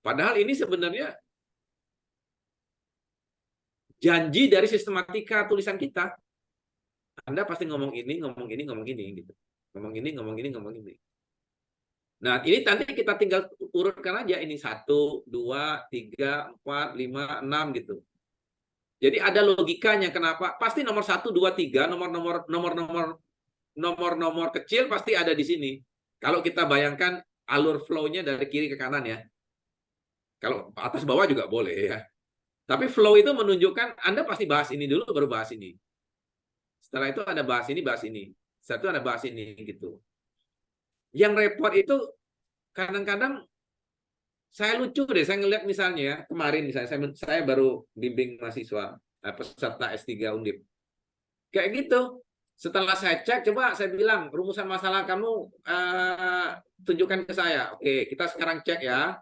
Padahal ini sebenarnya janji dari sistematika tulisan kita. Anda pasti ngomong ini gitu. Ngomong ini, ngomong ini, ngomong ini. Nah, ini nanti kita tinggal urutkan aja ini 1, 2, 3, 4, 5, 6 gitu. Jadi ada logikanya kenapa? Pasti nomor 1, 2, 3, nomor kecil pasti ada di sini. Kalau kita bayangkan alur flow-nya dari kiri ke kanan ya. Kalau atas bawah juga boleh ya. Tapi flow itu menunjukkan Anda pasti bahas ini dulu baru bahas ini. Setelah itu ada bahas ini, bahas ini. Setelah itu ada bahas ini gitu. Yang repot itu kadang-kadang saya lucu deh, saya ngeliat misalnya ya, kemarin misalnya saya baru bimbing mahasiswa peserta S3 Undip. Kayak gitu. Setelah saya cek, coba saya bilang, rumusan masalah kamu tunjukkan ke saya. Oke, kita sekarang cek ya.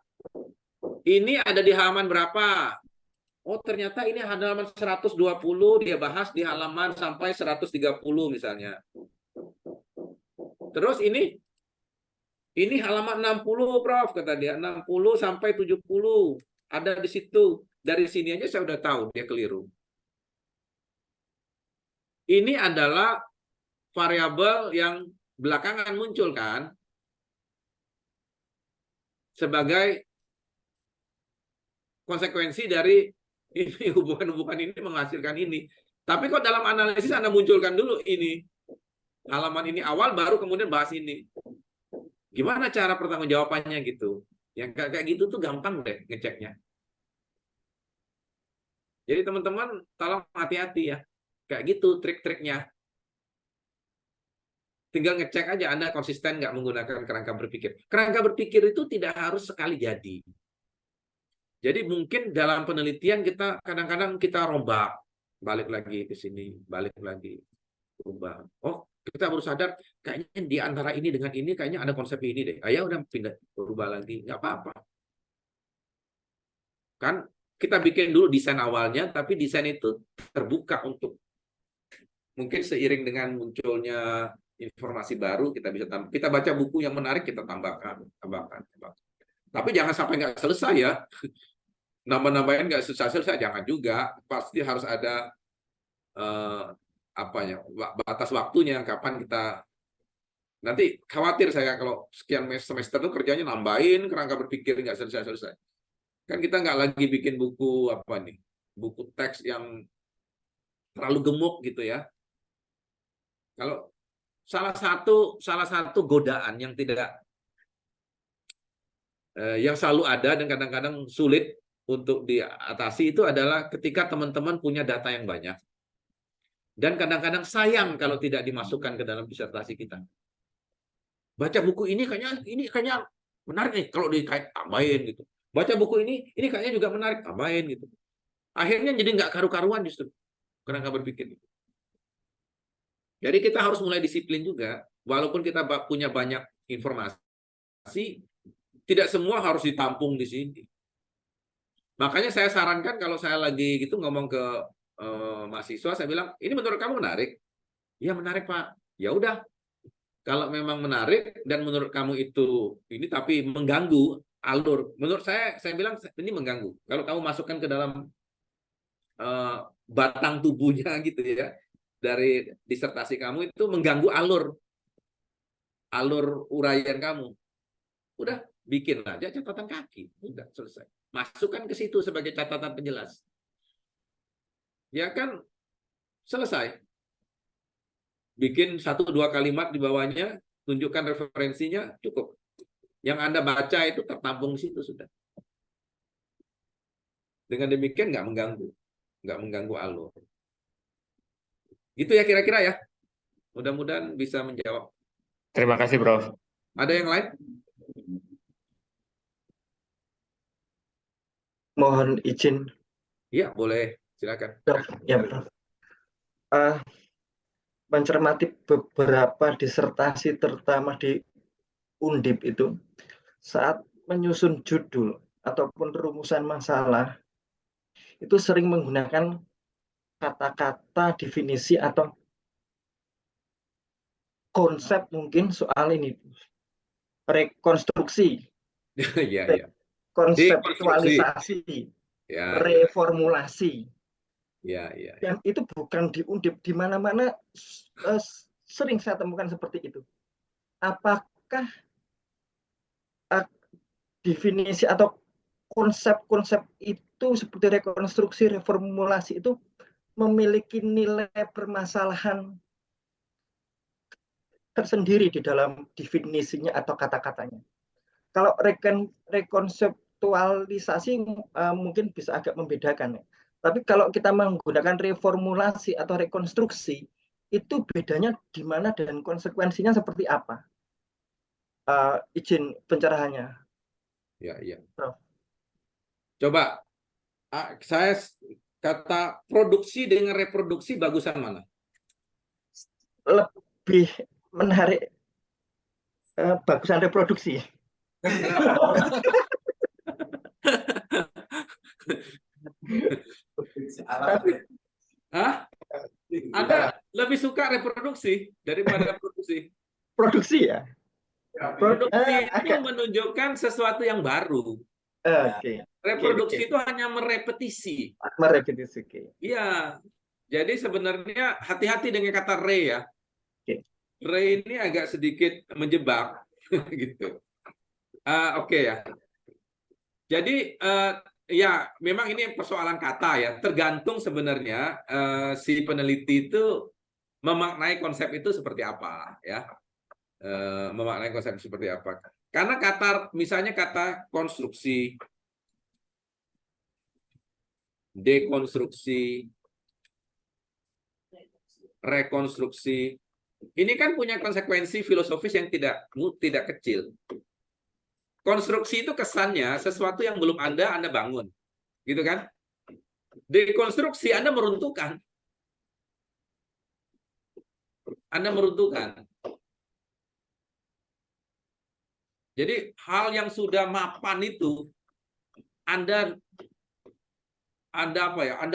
Ini ada di halaman berapa? Oh, ternyata ini halaman 120, dia bahas di halaman sampai 130 misalnya. Terus ini halaman 60, Prof, kata dia. 60 sampai 70. Ada di situ. Dari sini aja saya udah tahu dia keliru. Ini adalah variabel yang belakangan muncul kan sebagai konsekuensi dari ini hubungan-hubungan ini menghasilkan ini. Tapi kok dalam analisis Anda munculkan dulu ini halaman ini awal baru kemudian bahas ini. Gimana cara pertanggungjawabannya gitu? Yang kayak gitu tuh gampang deh ngeceknya. Jadi teman-teman tolong hati-hati ya. Kayak gitu trik-triknya. Tinggal ngecek aja Anda konsisten nggak menggunakan kerangka berpikir. Kerangka berpikir itu tidak harus sekali jadi. Jadi mungkin dalam penelitian kita kadang-kadang kita rombak. Balik lagi ke sini, balik lagi. Rubah. Oh, kita baru sadar kayaknya di antara ini dengan ini kayaknya ada konsep ini deh. Ayo udah pindah, berubah lagi. Nggak apa-apa. Kan kita bikin dulu desain awalnya, tapi desain itu terbuka untuk mungkin seiring dengan munculnya informasi baru kita bisa tambah. Kita baca buku yang menarik kita tambahkan. Tapi jangan sampai nggak selesai ya. Nambah-nambahin nggak selesai jangan juga. Pasti harus ada batas waktunya kapan kita. Nanti khawatir saya kalau sekian semester itu kerjanya nambahin kerangka berpikir nggak selesai. Kan kita nggak lagi bikin buku buku teks yang terlalu gemuk gitu ya. Kalau salah satu godaan yang yang selalu ada dan kadang-kadang sulit untuk diatasi itu adalah ketika teman-teman punya data yang banyak. Dan kadang-kadang sayang kalau tidak dimasukkan ke dalam disertasi kita. Baca buku ini kayaknya menarik nih kalau dikait tambahin gitu. Baca buku ini kayaknya juga menarik, tambahin gitu. Akhirnya jadi nggak karu-karuan justru. Kerangka berpikir. Jadi kita harus mulai disiplin juga. Walaupun kita punya banyak informasi, tidak semua harus ditampung di sini. Makanya saya sarankan kalau saya lagi gitu ngomong ke mahasiswa, saya bilang, ini menurut kamu menarik? Iya menarik Pak. Ya udah, kalau memang menarik dan menurut kamu itu ini tapi mengganggu alur, menurut saya bilang ini mengganggu. Kalau kamu masukkan ke dalam batang tubuhnya gitu ya, dari disertasi kamu itu mengganggu alur uraian kamu. Udah, bikin aja catatan kaki. Udah, selesai. Masukkan ke situ sebagai catatan penjelas. Ya kan, selesai. Bikin 1-2 kalimat di bawahnya, tunjukkan referensinya, cukup. Yang Anda baca itu tertampung di situ sudah. Dengan demikian nggak mengganggu alur. Gitu ya kira-kira ya. Mudah-mudahan bisa menjawab. Terima kasih, Prof. Ada yang lain? Mohon izin, Iya, boleh. Silakan. Prof. Ya, Prof. Mencermati beberapa disertasi terutama di Undip itu, saat menyusun judul ataupun rumusan masalah, itu sering menggunakan kata-kata, definisi, atau konsep mungkin soal ini. Rekonstruksi, Iya, iya. konseptualisasi, Ya, reformulasi. ya, ya. Dan itu bukan di Undip, di mana-mana sering saya temukan seperti itu. Apakah definisi atau konsep-konsep itu seperti rekonstruksi, reformulasi itu memiliki nilai permasalahan tersendiri di dalam definisinya atau kata-katanya? Kalau rekonseptualisasi mungkin bisa agak membedakan ya. Tapi kalau kita menggunakan reformulasi atau rekonstruksi, itu bedanya di mana dan konsekuensinya seperti apa? Izin pencerahannya. Ya, ya. Prof. Coba, saya kata produksi dengan reproduksi bagusan mana? Lebih menarik bagusan reproduksi. Hah? Anda lebih suka reproduksi daripada produksi? Produksi ya? Produksi itu menunjukkan sesuatu yang baru. Oke. Reproduksi itu hanya merepetisi. Merepetisi. Iya. Jadi sebenarnya hati-hati dengan kata re ya. Re ini agak sedikit menjebak gitu. Oke ya. Jadi ya memang ini persoalan kata ya. Tergantung sebenarnya si peneliti itu memaknai konsep itu seperti apa ya. Memaknai konsep seperti apa. Karena misalnya kata konstruksi, dekonstruksi, rekonstruksi, ini kan punya konsekuensi filosofis yang tidak kecil. Konstruksi itu kesannya sesuatu yang belum Anda bangun, gitu kan? Dekonstruksi Anda meruntuhkan. Jadi hal yang sudah mapan itu Anda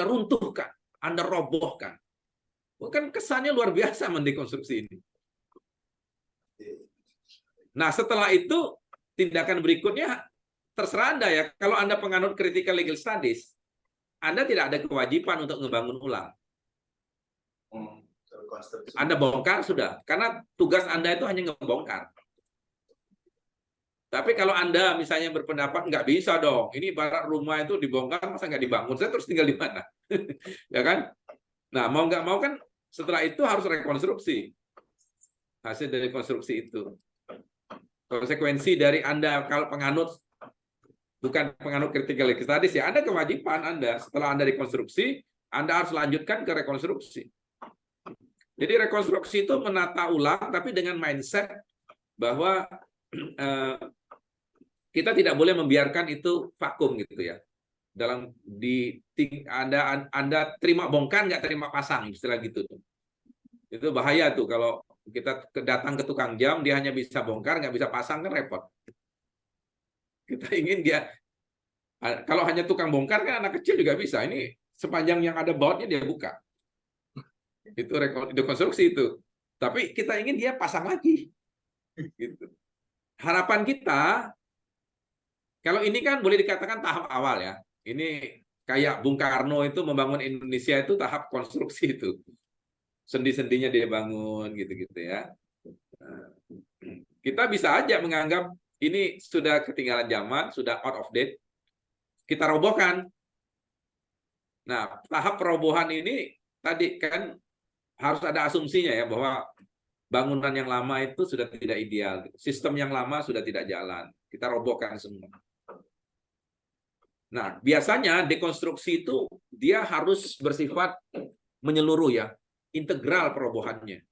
runtuhkan, Anda robohkan. Bukan kesannya luar biasa mendekonstruksi ini. Nah, setelah itu tindakan berikutnya terserah Anda ya. Kalau Anda penganut critical legal studies, Anda tidak ada kewajiban untuk membangun ulang. Anda bongkar sudah, karena tugas Anda itu hanya ngebongkar. Tapi kalau Anda misalnya berpendapat nggak bisa dong, ini ibarat rumah itu dibongkar masa nggak dibangun, saya terus tinggal di mana, ya kan? Nah mau nggak mau kan setelah itu harus rekonstruksi. hasil dari konstruksi itu. Konsekuensi dari Anda kalau penganut, bukan penganut critical studies ya, Anda kewajiban Anda setelah Anda rekonstruksi, Anda harus lanjutkan ke rekonstruksi. Jadi rekonstruksi itu menata ulang, tapi dengan mindset bahwa kita tidak boleh membiarkan itu vakum gitu ya. Anda terima bongkar, nggak terima pasang, istilah gitu. Itu bahaya tuh kalau kita datang ke tukang jam, dia hanya bisa bongkar, nggak bisa pasang, kan repot. Kita ingin dia, kalau hanya tukang bongkar kan anak kecil juga bisa. Ini sepanjang yang ada bautnya dia buka. Itu rekonstruksi itu. Tapi kita ingin dia pasang lagi. Gitu. Harapan kita, kalau ini kan boleh dikatakan tahap awal ya. Ini kayak Bung Karno itu membangun Indonesia itu tahap konstruksi itu. Sendi-sendinya dia bangun gitu-gitu ya. Nah, kita bisa aja menganggap ini sudah ketinggalan zaman, sudah out of date. Kita robohkan. Nah, tahap perobohan ini tadi kan harus ada asumsinya ya bahwa bangunan yang lama itu sudah tidak ideal. Sistem yang lama sudah tidak jalan. Kita robohkan semua. Nah, biasanya dekonstruksi itu dia harus bersifat menyeluruh ya. Integral perobohannya.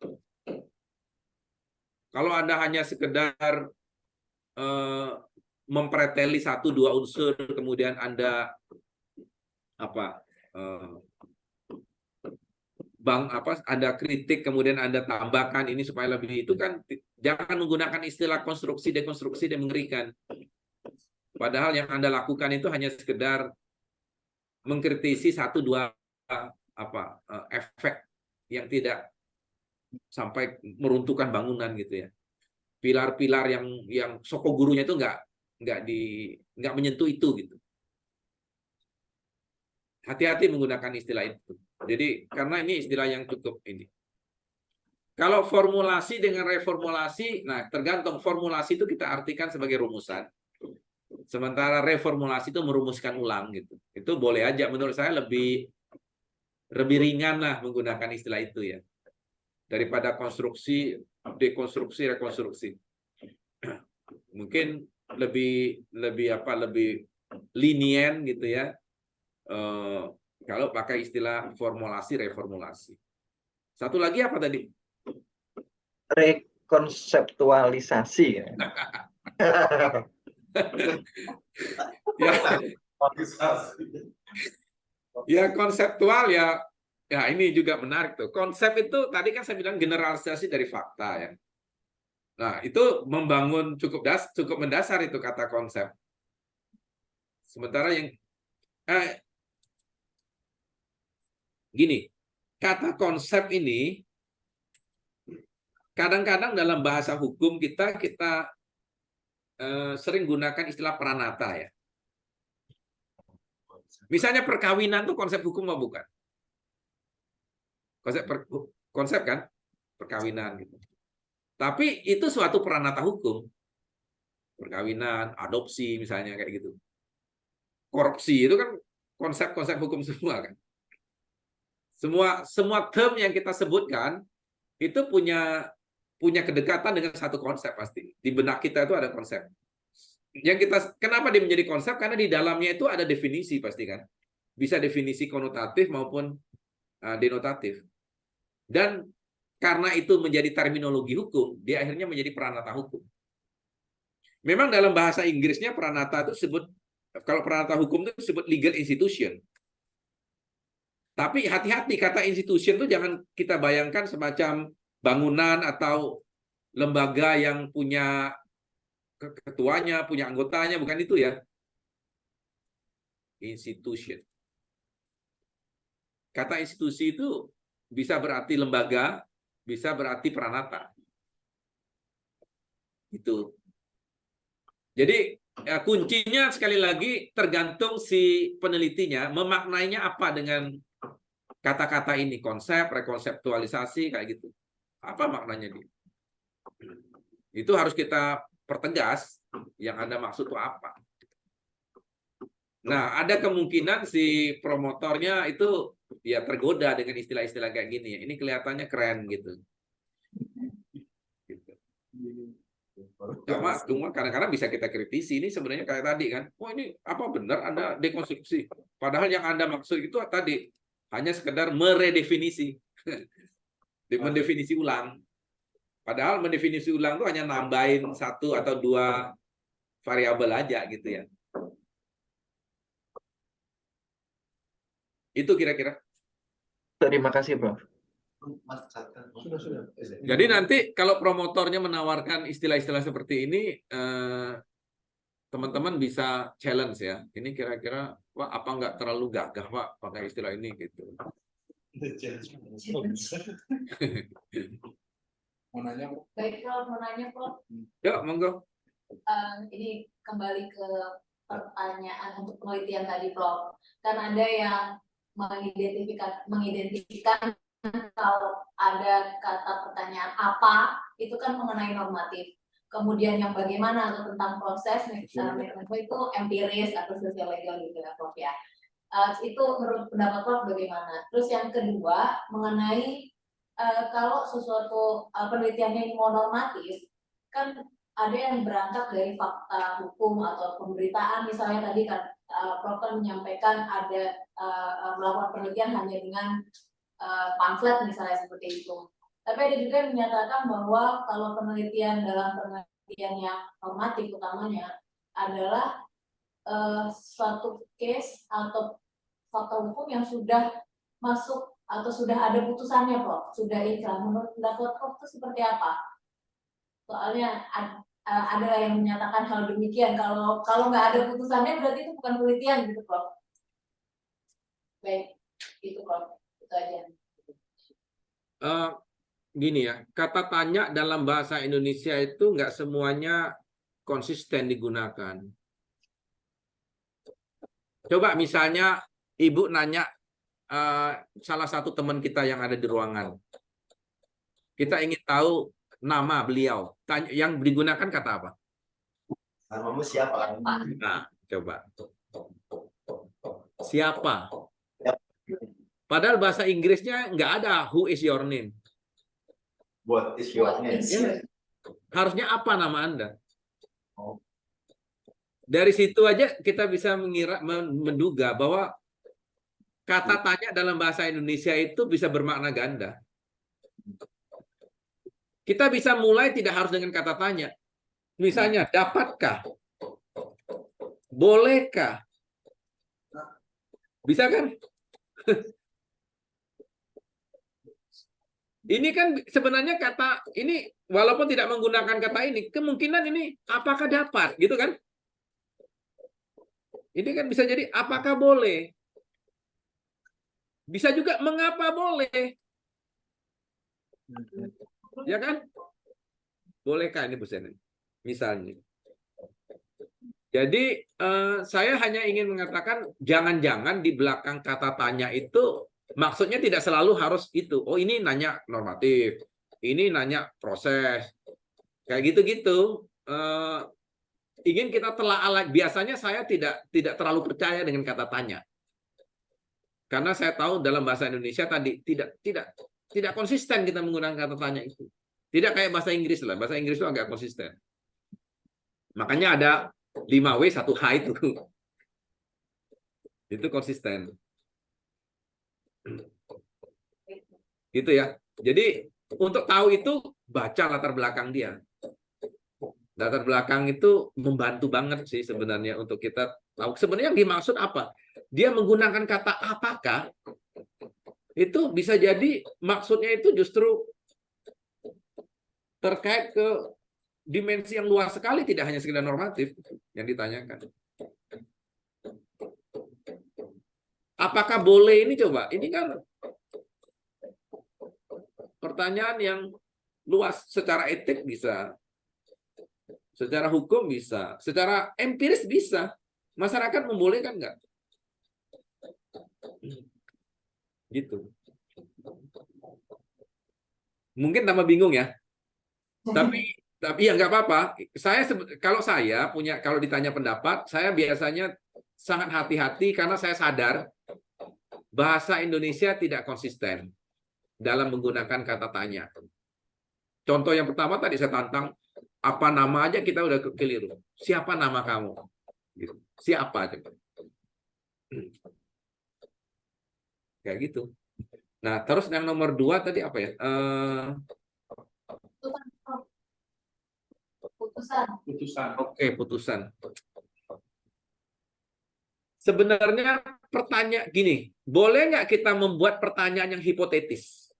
Kalau Anda hanya sekedar mempreteli 1-2 unsur, kemudian Anda Anda kritik, kemudian Anda tambahkan ini supaya lebih, itu kan jangan menggunakan istilah konstruksi, dekonstruksi dan mengerikan. Padahal yang Anda lakukan itu hanya sekedar mengkritisi 1-2 efek yang tidak sampai meruntuhkan bangunan gitu ya. Pilar-pilar yang soko gurunya itu nggak menyentuh itu gitu. Hati-hati menggunakan istilah itu. Jadi karena ini istilah yang cukup ini. Kalau formulasi dengan reformulasi, nah tergantung, formulasi itu kita artikan sebagai rumusan. Sementara reformulasi itu merumuskan ulang gitu. Itu boleh aja, menurut saya lebih ringan lah menggunakan istilah itu ya. Daripada konstruksi, dekonstruksi, rekonstruksi. Mungkin lebih linien gitu ya. Kalau pakai istilah formulasi, reformulasi. Satu lagi apa tadi? Rekonseptualisasi. Ya konseptual ya. Ya ini juga menarik tuh. Konsep itu tadi kan saya bilang generalisasi dari fakta ya. Nah itu membangun cukup mendasar itu kata konsep. Sementara yang gini, kata konsep ini kadang-kadang dalam bahasa hukum kita sering gunakan istilah pranata ya. Misalnya perkawinan itu konsep hukum apa bukan? Konsep kan perkawinan gitu. Tapi itu suatu pranata hukum. Perkawinan, adopsi misalnya kayak gitu. Korupsi itu kan konsep-konsep hukum semua kan. Semua term yang kita sebutkan itu punya kedekatan dengan satu konsep pasti. Di benak kita itu ada konsep. Kenapa dia menjadi konsep? Karena di dalamnya itu ada definisi pasti kan. Bisa definisi konotatif maupun denotatif. Dan karena itu menjadi terminologi hukum, dia akhirnya menjadi pranata hukum. Memang dalam bahasa Inggrisnya pranata itu kalau pranata hukum itu disebut legal institution. Tapi hati-hati, kata institution itu jangan kita bayangkan semacam bangunan atau lembaga yang punya ketuanya, punya anggotanya, bukan itu ya. Institution. Kata institusi itu bisa berarti lembaga, bisa berarti pranata. Itu. Jadi kuncinya sekali lagi tergantung si penelitinya memaknainya apa dengan kata-kata ini, konsep, rekonseptualisasi kayak gitu. Apa maknanya dia? Itu harus kita pertegas yang Anda maksud itu apa. Nah, ada kemungkinan si promotornya itu ya tergoda dengan istilah-istilah kayak gini. Ini kelihatannya keren gitu. Cuma kadang-kadang bisa kita kritisi. Ini sebenarnya kayak tadi kan, wah ini apa benar ada dekonstruksi. Padahal yang Anda maksud itu tadi hanya sekedar meredefinisi. Mendefinisi ulang. Padahal mendefinisi ulang itu hanya nambahin 1 atau 2 variabel aja gitu ya. Itu kira-kira. Terima kasih, Prof. Jadi nanti kalau promotornya menawarkan istilah-istilah seperti ini, teman-teman bisa challenge ya. Ini kira-kira, Pak, apa nggak terlalu gagah, Pak, pakai istilah ini gitu. Baik, Prof, mau nanya, Prof. Ya, monggo. Ini kembali ke pertanyaan untuk penelitian tadi, Prof. Kan ada yang mengidentikan kalau ada kata pertanyaan apa, itu kan mengenai normatif. Kemudian yang bagaimana atau tentang proses, itu empiris atau sosial legal gitu ya, Prof ya. Itu menurut pendapat Prof bagaimana? Terus yang kedua, mengenai kalau sesuatu penelitiannya ini mau normatif, kan ada yang berangkat dari fakta hukum atau pemberitaan, misalnya tadi kan Prof kan menyampaikan ada melakukan penelitian hanya dengan pamflet misalnya seperti itu. Tapi ada juga yang menyatakan bahwa kalau penelitian dalam penelitian yang normatif utamanya adalah suatu case atau fakta hukum yang sudah masuk atau sudah ada putusannya, Prof. Sudah inkrah. Menurut pendapat Prof itu seperti apa? Soalnya ada yang menyatakan hal demikian. Kalau nggak ada putusannya berarti itu bukan penelitian gitu, Prof. Baik, itu Prof. Itu aja. Gini ya, kata tanya dalam bahasa Indonesia itu nggak semuanya konsisten digunakan. Coba misalnya Ibu nanya salah satu teman kita yang ada di ruangan. Kita ingin tahu nama beliau. Yang digunakan kata apa? Namamu siapa? Nah, coba. Siapa? Padahal bahasa Inggrisnya nggak ada who is your name. What is your name? Ya. Harusnya apa nama Anda? Dari situ aja kita bisa menduga bahwa kata tanya dalam bahasa Indonesia itu bisa bermakna ganda. Kita bisa mulai tidak harus dengan kata tanya. Misalnya, dapatkah? Bolehkah? Bisa kan? Ini kan sebenarnya kata ini walaupun tidak menggunakan kata ini, kemungkinan ini apakah dapat, gitu kan? Ini kan bisa jadi apakah boleh? Bisa juga mengapa boleh? Ya kan? Bolehkah ini Bu Seni? Misalnya. Jadi saya hanya ingin mengatakan jangan-jangan di belakang kata tanya itu maksudnya tidak selalu harus itu. Oh, ini nanya normatif. Ini nanya proses. Kayak gitu-gitu. Ingin kita telaah. Biasanya saya tidak terlalu percaya dengan kata tanya. Karena saya tahu dalam bahasa Indonesia tadi tidak konsisten kita menggunakan kata tanya itu. Tidak kayak bahasa Inggris lah. Bahasa Inggris itu agak konsisten. Makanya ada 5W 1H itu. Itu konsisten. Gitu ya. Jadi untuk tahu itu baca latar belakang dia. Latar belakang itu membantu banget sih sebenarnya untuk kita tahu sebenarnya yang dimaksud apa. Dia menggunakan kata apakah itu bisa jadi maksudnya itu justru terkait ke dimensi yang luas sekali, tidak hanya sekedar normatif yang ditanyakan. Apakah boleh ini coba? Ini kan pertanyaan yang luas, secara etik bisa, secara hukum bisa, secara empiris bisa. Masyarakat membolehkan nggak? Gitu. Mungkin tambah bingung ya. Tapi ya nggak apa-apa. Kalau ditanya pendapat, saya biasanya sangat hati-hati karena saya sadar bahasa Indonesia tidak konsisten dalam menggunakan kata tanya. Contoh yang pertama tadi saya tantang, Apa nama aja kita udah keliru. Siapa nama kamu? Gitu. Siapa coba? Kayak gitu. Nah, terus yang nomor 2 tadi apa ya? Putusan. Oke, putusan. Sebenarnya pertanyaan gini, boleh nggak kita membuat pertanyaan yang hipotetis?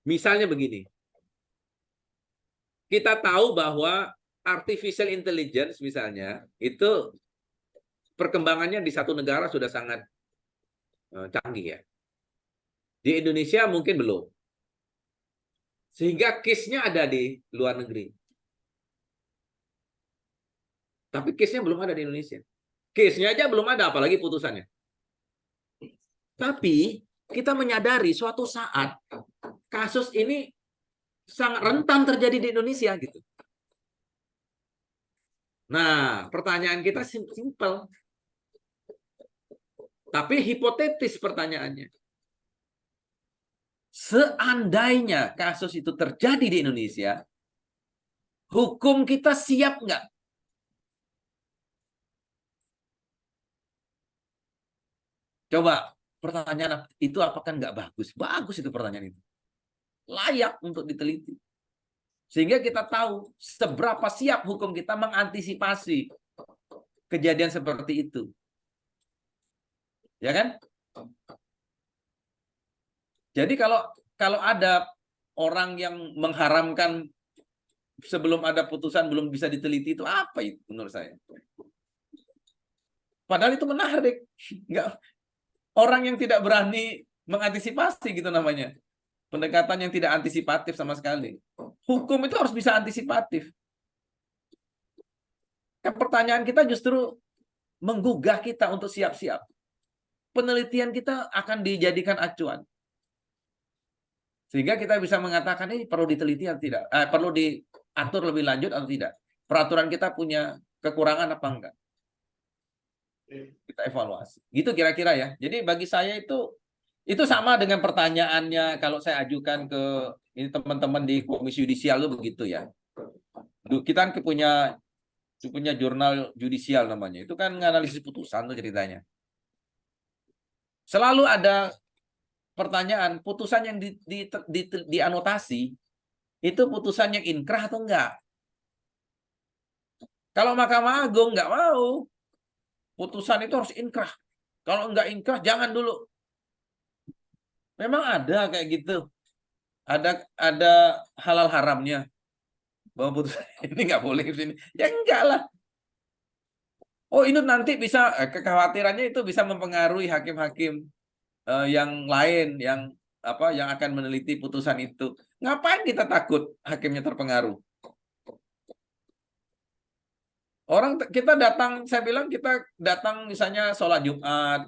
Misalnya begini, kita tahu bahwa artificial intelligence misalnya, itu perkembangannya di satu negara sudah sangat canggih ya. Di Indonesia mungkin belum. Sehingga case-nya ada di luar negeri. Tapi case-nya belum ada di Indonesia. Case-nya aja belum ada, apalagi putusannya. Tapi kita menyadari suatu saat kasus ini sangat rentan terjadi di Indonesia gitu. Nah, pertanyaan kita simpel. Tapi hipotetis pertanyaannya. Seandainya kasus itu terjadi di Indonesia, hukum kita siap nggak? Coba, pertanyaan itu apakah nggak bagus? Bagus itu pertanyaan itu. Layak untuk diteliti. Sehingga kita tahu seberapa siap hukum kita mengantisipasi kejadian seperti itu. Ya kan? Jadi kalau ada orang yang mengharamkan sebelum ada putusan belum bisa diteliti, itu apa itu menurut saya? Padahal itu menarik. Nggak, orang yang tidak berani mengantisipasi gitu namanya. Pendekatan yang tidak antisipatif sama sekali. Hukum itu harus bisa antisipatif. Kan pertanyaan kita justru menggugah kita untuk siap-siap. Penelitian kita akan dijadikan acuan. Sehingga kita bisa mengatakan ini perlu diteliti atau tidak, perlu diatur lebih lanjut atau tidak. Peraturan kita punya kekurangan apa enggak. Kita evaluasi. Gitu kira-kira ya. Jadi bagi saya itu sama dengan pertanyaannya kalau saya ajukan ke ini teman-teman di Komisi Yudisial itu begitu ya. Kita kan punya jurnal yudisial namanya. Itu kan menganalisis putusan tuh ceritanya. Selalu ada pertanyaan, putusan yang dianotasi itu putusan yang inkrah atau enggak? Kalau Mahkamah Agung enggak mau, putusan itu harus inkrah. Kalau enggak inkrah, jangan dulu. Memang ada kayak gitu. Ada halal haramnya. Bahwa putusan ini enggak boleh di sini. Ya enggak lah. Oh, ini nanti bisa, kekhawatirannya itu bisa mempengaruhi hakim-hakim yang lain yang akan meneliti putusan itu. Ngapain kita takut hakimnya terpengaruh? Kita datang, saya bilang kita datang misalnya sholat Jumat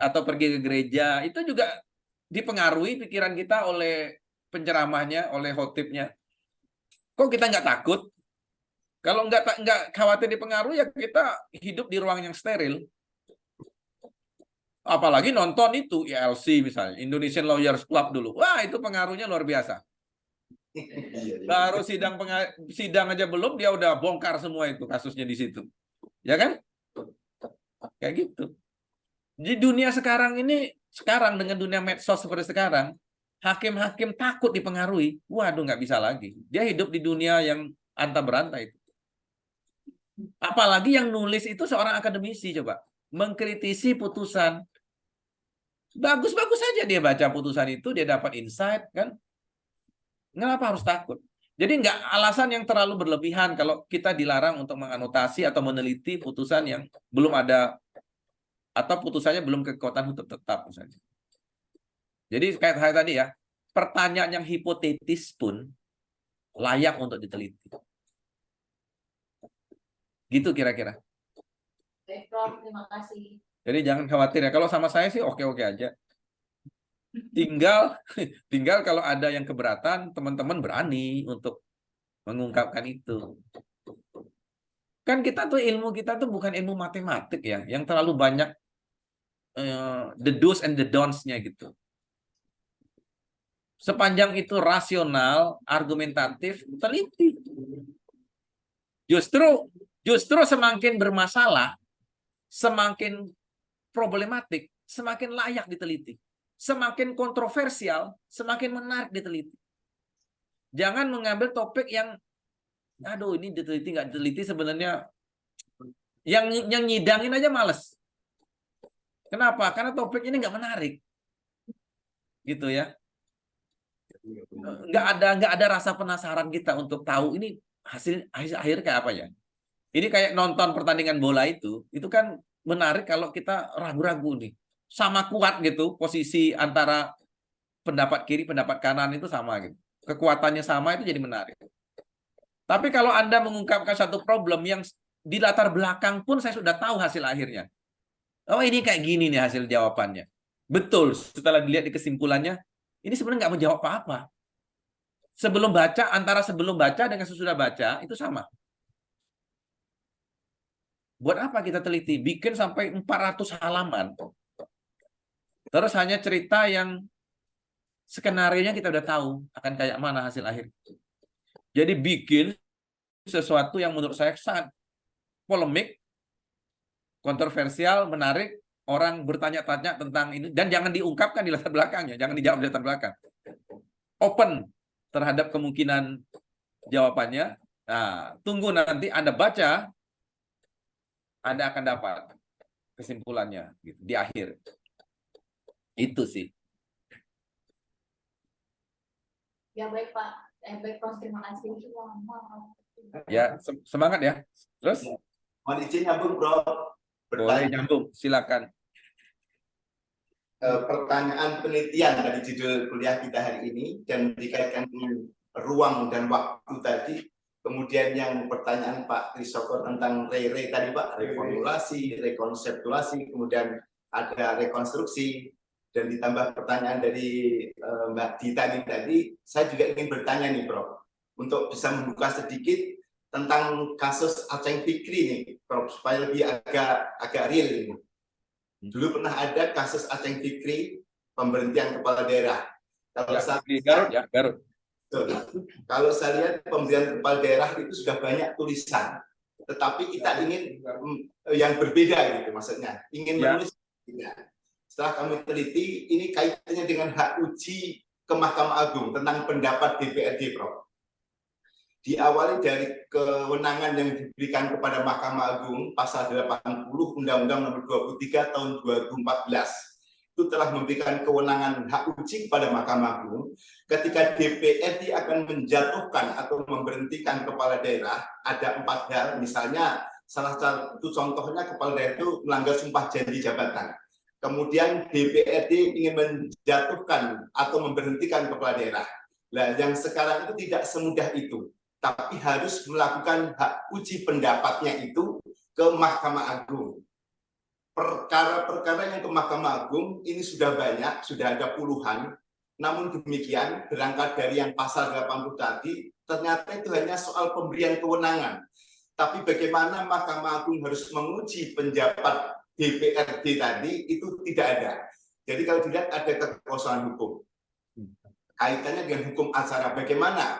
atau pergi ke gereja, itu juga dipengaruhi pikiran kita oleh penceramahnya, oleh khotibnya. Kok kita nggak takut? Kalau nggak khawatir dipengaruhi, ya kita hidup di ruang yang steril. Apalagi nonton itu ILC misalnya, Indonesian Lawyers Club dulu. Wah, itu pengaruhnya luar biasa. Baru sidang aja belum, dia udah bongkar semua itu kasusnya di situ. Ya kan? Kayak gitu. Di dunia sekarang ini, dengan dunia medsos seperti sekarang, hakim-hakim takut dipengaruhi. Waduh, nggak bisa lagi. Dia hidup di dunia yang anta beranta itu. Apalagi yang nulis itu seorang akademisi, coba. Mengkritisi putusan. Bagus-bagus saja dia baca putusan itu, dia dapat insight, kan? Kenapa harus takut? Jadi nggak alasan yang terlalu berlebihan kalau kita dilarang untuk menganotasi atau meneliti putusan yang belum ada atau putusannya belum kekuatan hukum tetap misalnya. Jadi kayak saya tadi ya, pertanyaan yang hipotetis pun layak untuk diteliti. Gitu kira-kira. Baik, Prof. Terima kasih. Jadi jangan khawatir ya. Kalau sama saya sih oke-oke aja. Tinggal kalau ada yang keberatan, teman-teman berani untuk mengungkapkan itu. Kan ilmu kita tuh bukan ilmu matematik ya, yang terlalu banyak the do's and the don'ts-nya gitu. Sepanjang itu rasional, argumentatif, teliti. Justru semakin bermasalah, semakin problematik, semakin layak diteliti. Semakin kontroversial, semakin menarik diteliti. Jangan mengambil topik yang, aduh ini diteliti nggak diteliti sebenarnya, yang nyidangin aja males. Kenapa? Karena topik ini nggak menarik, gitu ya. Nggak ada rasa penasaran kita untuk tahu ini akhir kayak apa ya. Ini kayak nonton pertandingan bola itu kan menarik kalau kita ragu-ragu nih. Sama kuat gitu posisi antara pendapat kiri, pendapat kanan itu sama gitu. Kekuatannya sama itu jadi menarik. Tapi kalau Anda mengungkapkan satu problem yang di latar belakang pun saya sudah tahu hasil akhirnya. Oh ini kayak gini nih hasil jawabannya. Betul, setelah dilihat di kesimpulannya, ini sebenarnya nggak menjawab apa-apa. Antara sebelum baca dengan sesudah baca itu sama. Buat apa kita teliti? Bikin sampai 400 halaman. Terus hanya cerita yang skenario-nya kita udah tahu akan kayak mana hasil akhir. Jadi bikin sesuatu yang menurut saya sangat polemik, kontroversial, menarik, orang bertanya-tanya tentang ini, dan jangan diungkapkan di latar belakangnya, jangan dijawab di latar belakang. Open terhadap kemungkinan jawabannya. Nah, tunggu nanti Anda baca, Anda akan dapat kesimpulannya gitu, di akhir. Itu sih. Ya baik Pak, baik Prof, terima kasih. Ya, semangat ya. Terus? Mohon izin nyambung, Bro. Boleh nyambung, silakan. Pertanyaan penelitian dari judul kuliah kita hari ini dan dikaitkan dengan ruang dan waktu tadi. Kemudian yang pertanyaan Pak Trisoko tentang re tadi Pak, reformulasi, rekonseptuasi, kemudian ada rekonstruksi, dan ditambah pertanyaan dari Mbak Dita tadi, saya juga ingin bertanya nih Prof, untuk bisa membuka sedikit tentang kasus Aceng Fikri nih Prof, supaya lebih agak real ini. Dulu pernah ada kasus Aceng Fikri pemberhentian kepala daerah. Kalau ya, Garut. Kalau saya lihat pemberhentian kepala daerah itu sudah banyak tulisan, tetapi kita ingin yang berbeda gitu, maksudnya ingin menulis. Setelah kami teliti, ini kaitannya dengan hak uji ke Mahkamah Agung tentang pendapat DPRD, Prof. Diawali dari kewenangan yang diberikan kepada Mahkamah Agung, pasal 80 Undang-Undang Nomor 23 Tahun 2014. Itu telah memberikan kewenangan hak uji kepada Mahkamah Agung ketika DPRD akan menjatuhkan atau memberhentikan kepala daerah. Ada 4 hal, misalnya salah satu contohnya kepala daerah itu melanggar sumpah janji jabatan. Kemudian DPRD ingin menjatuhkan atau memberhentikan kepala daerah. Nah, yang sekarang itu tidak semudah itu, tapi harus melakukan hak uji pendapatnya itu ke Mahkamah Agung. Perkara-perkara yang ke Mahkamah Agung ini sudah banyak, sudah ada puluhan. Namun demikian, berangkat dari yang pasal 80 tadi, ternyata itu hanya soal pemberian kewenangan. Tapi bagaimana Mahkamah Agung harus menguji pendapat DPRD tadi, itu tidak ada. Jadi kalau dilihat ada kekosongan hukum. Kaitannya dengan hukum acara, bagaimana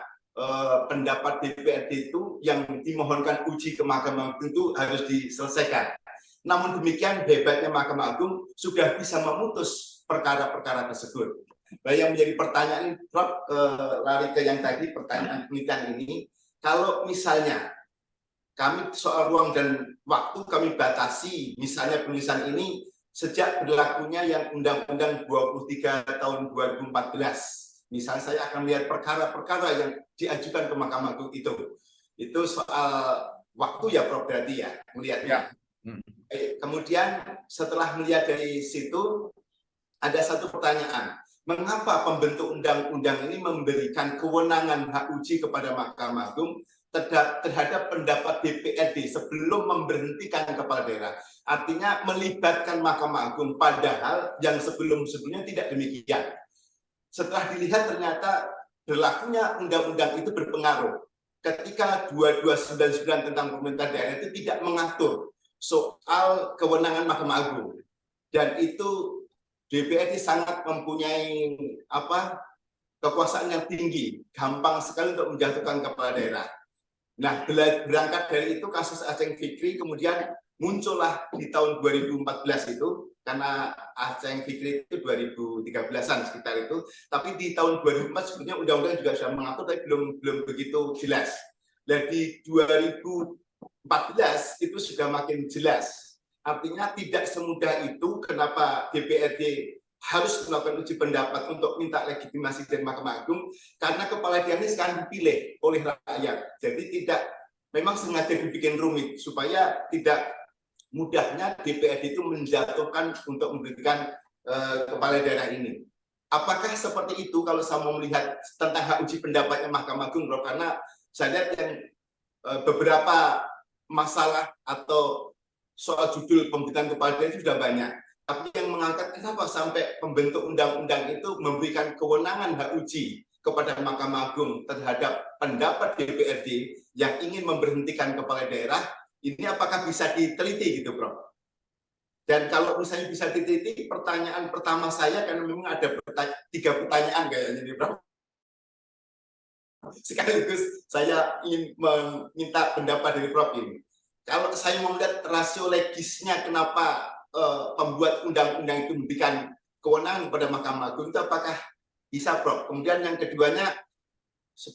pendapat DPRD itu yang dimohonkan uji ke Mahkamah Agung itu harus diselesaikan. Namun demikian, hebatnya Mahkamah Agung sudah bisa memutus perkara-perkara tersebut. Nah, yang menjadi pertanyaan ini, Prof, lari ke yang tadi, pertanyaan penelitian ini, kalau misalnya kami soal ruang dan waktu kami batasi, misalnya penulisan ini sejak berlakunya yang Undang-Undang 23 tahun 2014. Misalnya saya akan melihat perkara-perkara yang diajukan ke Mahkamah Agung itu soal waktu ya Prof, berarti ya melihatnya. Kemudian setelah melihat dari situ ada satu pertanyaan, mengapa pembentuk undang-undang ini memberikan kewenangan hak uji kepada Mahkamah Agung terhadap pendapat DPRD sebelum memberhentikan kepala daerah? Artinya melibatkan Mahkamah Agung, padahal yang sebelum-sebelumnya tidak demikian. Setelah dilihat ternyata berlakunya undang-undang itu berpengaruh. Ketika 2299 tentang pemerintah daerah itu tidak mengatur soal kewenangan Mahkamah Agung, dan itu DPRD sangat mempunyai kekuasaan yang tinggi, gampang sekali untuk menjatuhkan kepala daerah. Nah, berangkat dari itu kasus Aceng Fikri kemudian muncullah di tahun 2014 itu, karena Aceng Fikri itu 2013-an sekitar itu, tapi di tahun 2004 sebenarnya undang-undang juga sudah mengatur, tapi belum begitu jelas. Dan di 2014 itu sudah makin jelas. Artinya tidak semudah itu kenapa DPRD harus melakukan uji pendapat untuk minta legitimasi dari Mahkamah Agung, karena kepala daerah ini sekarang dipilih oleh rakyat. Jadi tidak, memang sengaja dibikin rumit supaya tidak mudahnya DPRD itu menjatuhkan untuk memberikan kepala daerah ini. Apakah seperti itu kalau saya mau melihat tentang hak uji pendapatnya Mahkamah Agung, Bro? Karena saya lihat yang beberapa masalah atau soal judul pemberitaan kepala daerah itu sudah banyak. Tapi yang mengangkat kenapa sampai pembentuk undang-undang itu memberikan kewenangan hak uji kepada Mahkamah Agung terhadap pendapat DPRD yang ingin memberhentikan kepala daerah, ini apakah bisa diteliti gitu, Bro? Dan kalau misalnya bisa diteliti, pertanyaan pertama saya, karena memang ada 3 pertanyaan kayaknya nih, Bro. Sekaligus saya ingin meminta pendapat dari Prof ini. Kalau saya mau melihat rasio legisnya kenapa pembuat undang-undang itu memberikan kewenangan kepada Mahkamah Agung, itu apakah bisa, Prof? Kemudian yang keduanya,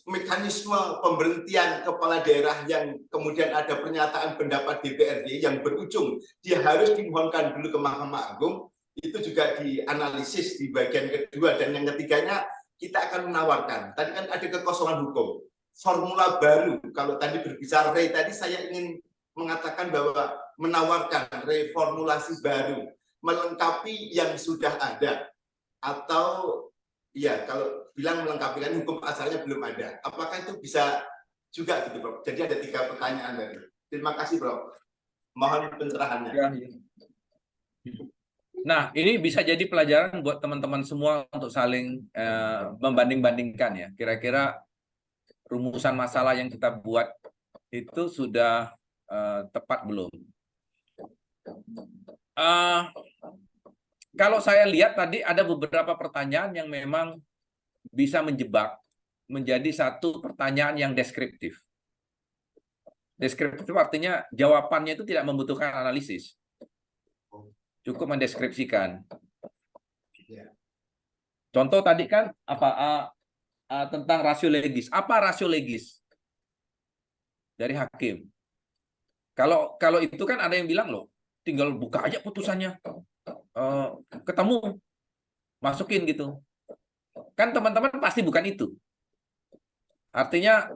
mekanisme pemberhentian kepala daerah yang kemudian ada pernyataan pendapat DPRD yang berujung dia harus dimohonkan dulu ke Mahkamah Agung, itu juga dianalisis di bagian kedua. Dan yang ketiganya, kita akan menawarkan, tadi kan ada kekosongan hukum, formula baru. Kalau tadi berbicara Ray, tadi saya ingin mengatakan bahwa menawarkan reformulasi baru, melengkapi yang sudah ada, atau ya kalau bilang melengkapi kan hukum asalnya belum ada. Apakah itu bisa juga gitu, Bro? Jadi ada 3 pertanyaan tadi. Terima kasih, Bro. Mohon pencerahannya. Ya. Nah, ini bisa jadi pelajaran buat teman-teman semua untuk saling membanding-bandingkan ya. Kira-kira rumusan masalah yang kita buat itu sudah tepat belum? Kalau saya lihat tadi ada beberapa pertanyaan yang memang bisa menjebak menjadi satu pertanyaan yang deskriptif. Deskriptif artinya jawabannya itu tidak membutuhkan analisis. Cukup mendeskripsikan. Contoh tadi kan tentang rasio legis. Apa rasio legis dari hakim? Kalau itu kan ada yang bilang loh, tinggal buka aja putusannya, ketemu, masukin gitu. Kan teman-teman pasti bukan itu. Artinya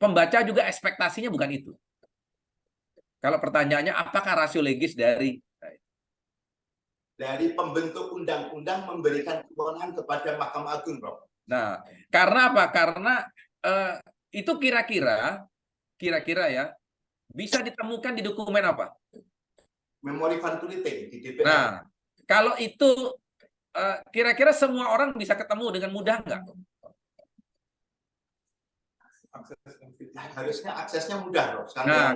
pembaca juga ekspektasinya bukan itu. Kalau pertanyaannya apakah rasio legis dari pembentuk undang-undang memberikan kewenangan kepada Mahkamah Agung, Bro? Nah, karena apa? Karena itu kira-kira ya bisa ditemukan di dokumen apa? Memori Vantuliting di DPR. Nah, kalau itu kira-kira semua orang bisa ketemu dengan mudah nggak? Harusnya aksesnya mudah, Bro. Nah,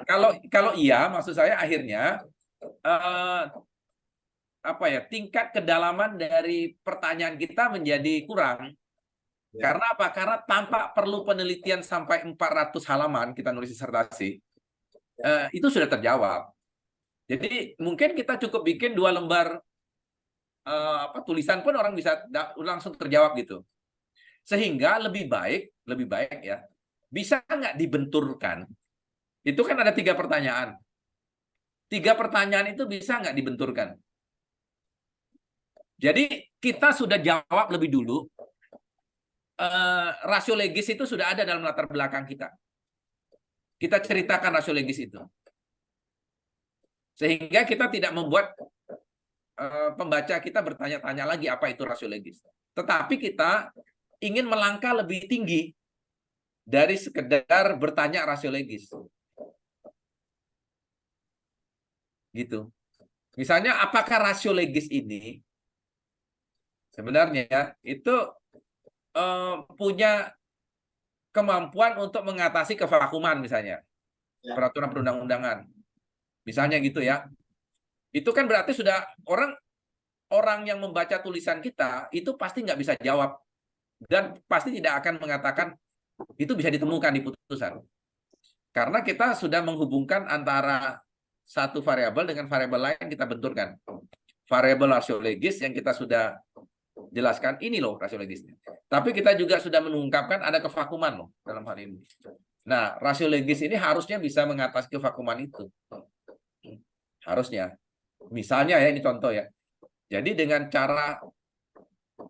kalau iya, maksud saya akhirnya tingkat kedalaman dari pertanyaan kita menjadi kurang. Ya. Karena apa? Karena tanpa perlu penelitian sampai 400 halaman kita nulis disertasi, itu sudah terjawab. Jadi mungkin kita cukup bikin 2 lembar tulisan pun orang bisa langsung terjawab gitu. Sehingga lebih baik ya, bisa nggak dibenturkan? Itu kan ada 3 pertanyaan. 3 pertanyaan itu bisa nggak dibenturkan? Jadi kita sudah jawab lebih dulu. Rasio legis itu sudah ada dalam latar belakang kita. Kita ceritakan rasio legis itu. Sehingga kita tidak membuat pembaca kita bertanya-tanya lagi apa itu rasio legis. Tetapi kita ingin melangkah lebih tinggi dari sekedar bertanya rasio legis. Gitu. Misalnya apakah rasio legis ini sebenarnya itu punya kemampuan untuk mengatasi kevakuman misalnya. Peraturan perundang-undangan. Misalnya gitu ya. Itu kan berarti sudah orang yang membaca tulisan kita itu pasti nggak bisa jawab dan pasti tidak akan mengatakan itu bisa ditemukan di putusan. Karena kita sudah menghubungkan antara satu variabel dengan variabel lain kita benturkan. Variabel rasiologis yang kita sudah jelaskan, ini loh rasiologisnya. Tapi kita juga sudah mengungkapkan ada kevakuman loh dalam hal ini. Nah, rasiologis ini harusnya bisa mengatasi kevakuman itu. Harusnya. Misalnya ya, ini contoh ya. Jadi dengan cara,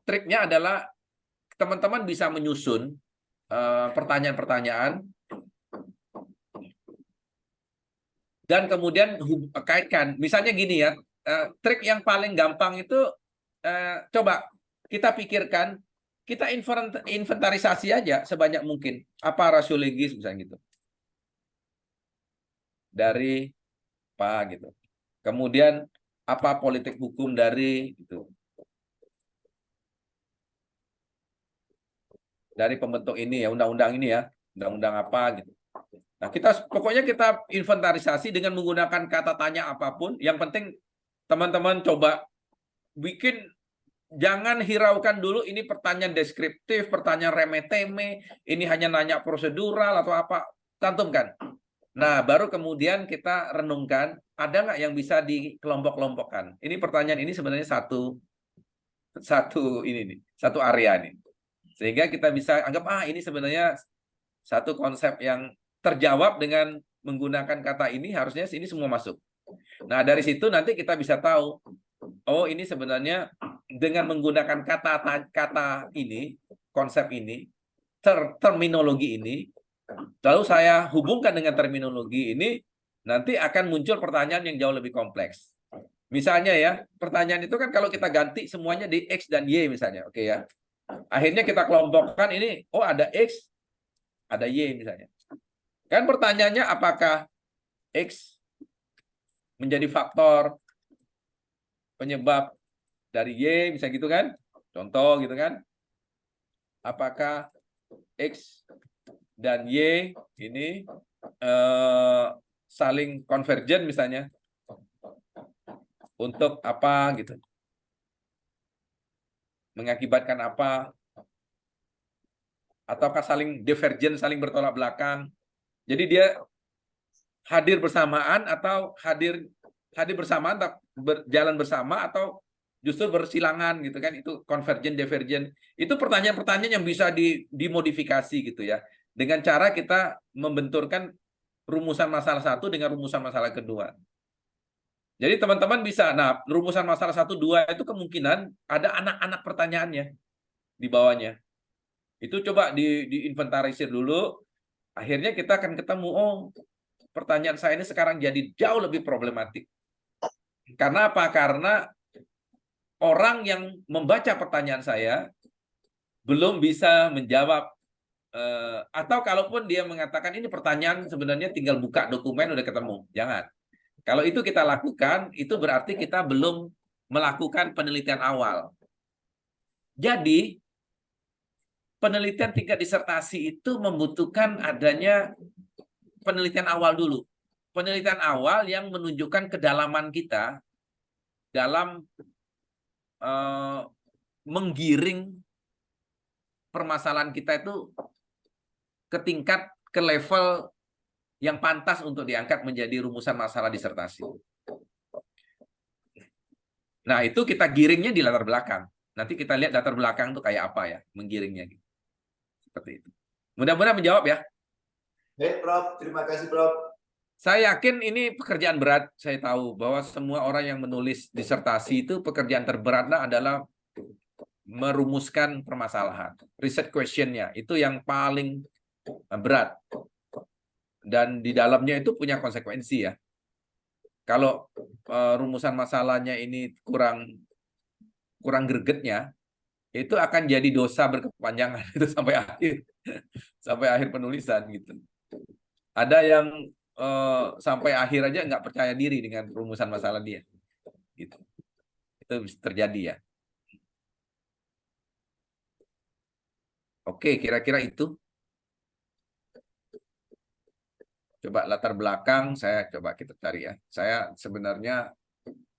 triknya adalah teman-teman bisa menyusun pertanyaan-pertanyaan dan kemudian kaitkan. Misalnya gini ya, trik yang paling gampang itu coba kita pikirkan, kita inventarisasi aja sebanyak mungkin apa rasiologis misalnya gitu. Dari apa gitu. Kemudian apa politik hukum dari gitu. Dari pembentuk ini ya, undang-undang ini ya, undang-undang apa gitu. Nah, pokoknya kita inventarisasi dengan menggunakan kata tanya apapun. Yang penting teman-teman coba bikin, jangan hiraukan dulu ini pertanyaan deskriptif, pertanyaan remeh-temeh, ini hanya nanya prosedural atau apa, cantumkan. Nah, baru kemudian kita renungkan, ada nggak yang bisa dikelompok-kelompokkan. Ini pertanyaan ini sebenarnya satu area nih. Sehingga kita bisa anggap, ini sebenarnya satu konsep yang terjawab dengan menggunakan kata ini, harusnya ini semua masuk. Nah, dari situ nanti kita bisa tahu, oh ini sebenarnya dengan menggunakan kata ini, konsep ini, terminologi ini, lalu saya hubungkan dengan terminologi ini, nanti akan muncul pertanyaan yang jauh lebih kompleks. Misalnya ya, pertanyaan itu kan kalau kita ganti semuanya di X dan Y misalnya, oke ya. Akhirnya kita kelompokkan ini, oh ada X, ada Y misalnya. Kan pertanyaannya apakah X menjadi faktor penyebab dari Y, bisa gitu kan? Contoh gitu kan? Apakah X dan Y ini saling konvergen misalnya? Untuk apa gitu? Mengakibatkan apa? Ataukah saling divergen, saling bertolak belakang? Jadi dia hadir bersamaan atau hadir bersamaan, berjalan bersama, atau justru bersilangan gitu kan? Itu konvergen, divergen. Itu pertanyaan-pertanyaan yang bisa dimodifikasi gitu ya. Dengan cara kita membenturkan rumusan masalah satu dengan rumusan masalah kedua. Jadi teman-teman bisa, nah rumusan masalah 1, 2 itu kemungkinan ada anak-anak pertanyaannya di bawahnya. Itu coba diinventarisir dulu, akhirnya kita akan ketemu, oh pertanyaan saya ini sekarang jadi jauh lebih problematik. Karena apa? Karena orang yang membaca pertanyaan saya belum bisa menjawab, atau kalaupun dia mengatakan ini pertanyaan sebenarnya tinggal buka dokumen udah ketemu. Jangan. Kalau itu kita lakukan, itu berarti kita belum melakukan penelitian awal. Jadi, penelitian tingkat disertasi itu membutuhkan adanya penelitian awal dulu. Penelitian awal yang menunjukkan kedalaman kita dalam menggiring permasalahan kita itu ke level yang pantas untuk diangkat menjadi rumusan masalah disertasi. Nah, itu kita giringnya di latar belakang. Nanti kita lihat latar belakang itu kayak apa ya, menggiringnya. Seperti itu. Mudah-mudahan menjawab ya. Baik, Prof. Terima kasih, Prof. Saya yakin ini pekerjaan berat. Saya tahu bahwa semua orang yang menulis disertasi itu pekerjaan terberatnya adalah merumuskan permasalahan. Research question-nya itu yang paling berat. Dan di dalamnya itu punya konsekuensi ya. Kalau rumusan masalahnya ini kurang gregetnya, itu akan jadi dosa berkepanjangan itu sampai akhir penulisan gitu. Ada yang sampai akhir aja nggak percaya diri dengan rumusan masalah dia, gitu. Itu bisa terjadi ya. Oke, kira-kira itu. Coba latar belakang, saya coba kita cari ya. Saya sebenarnya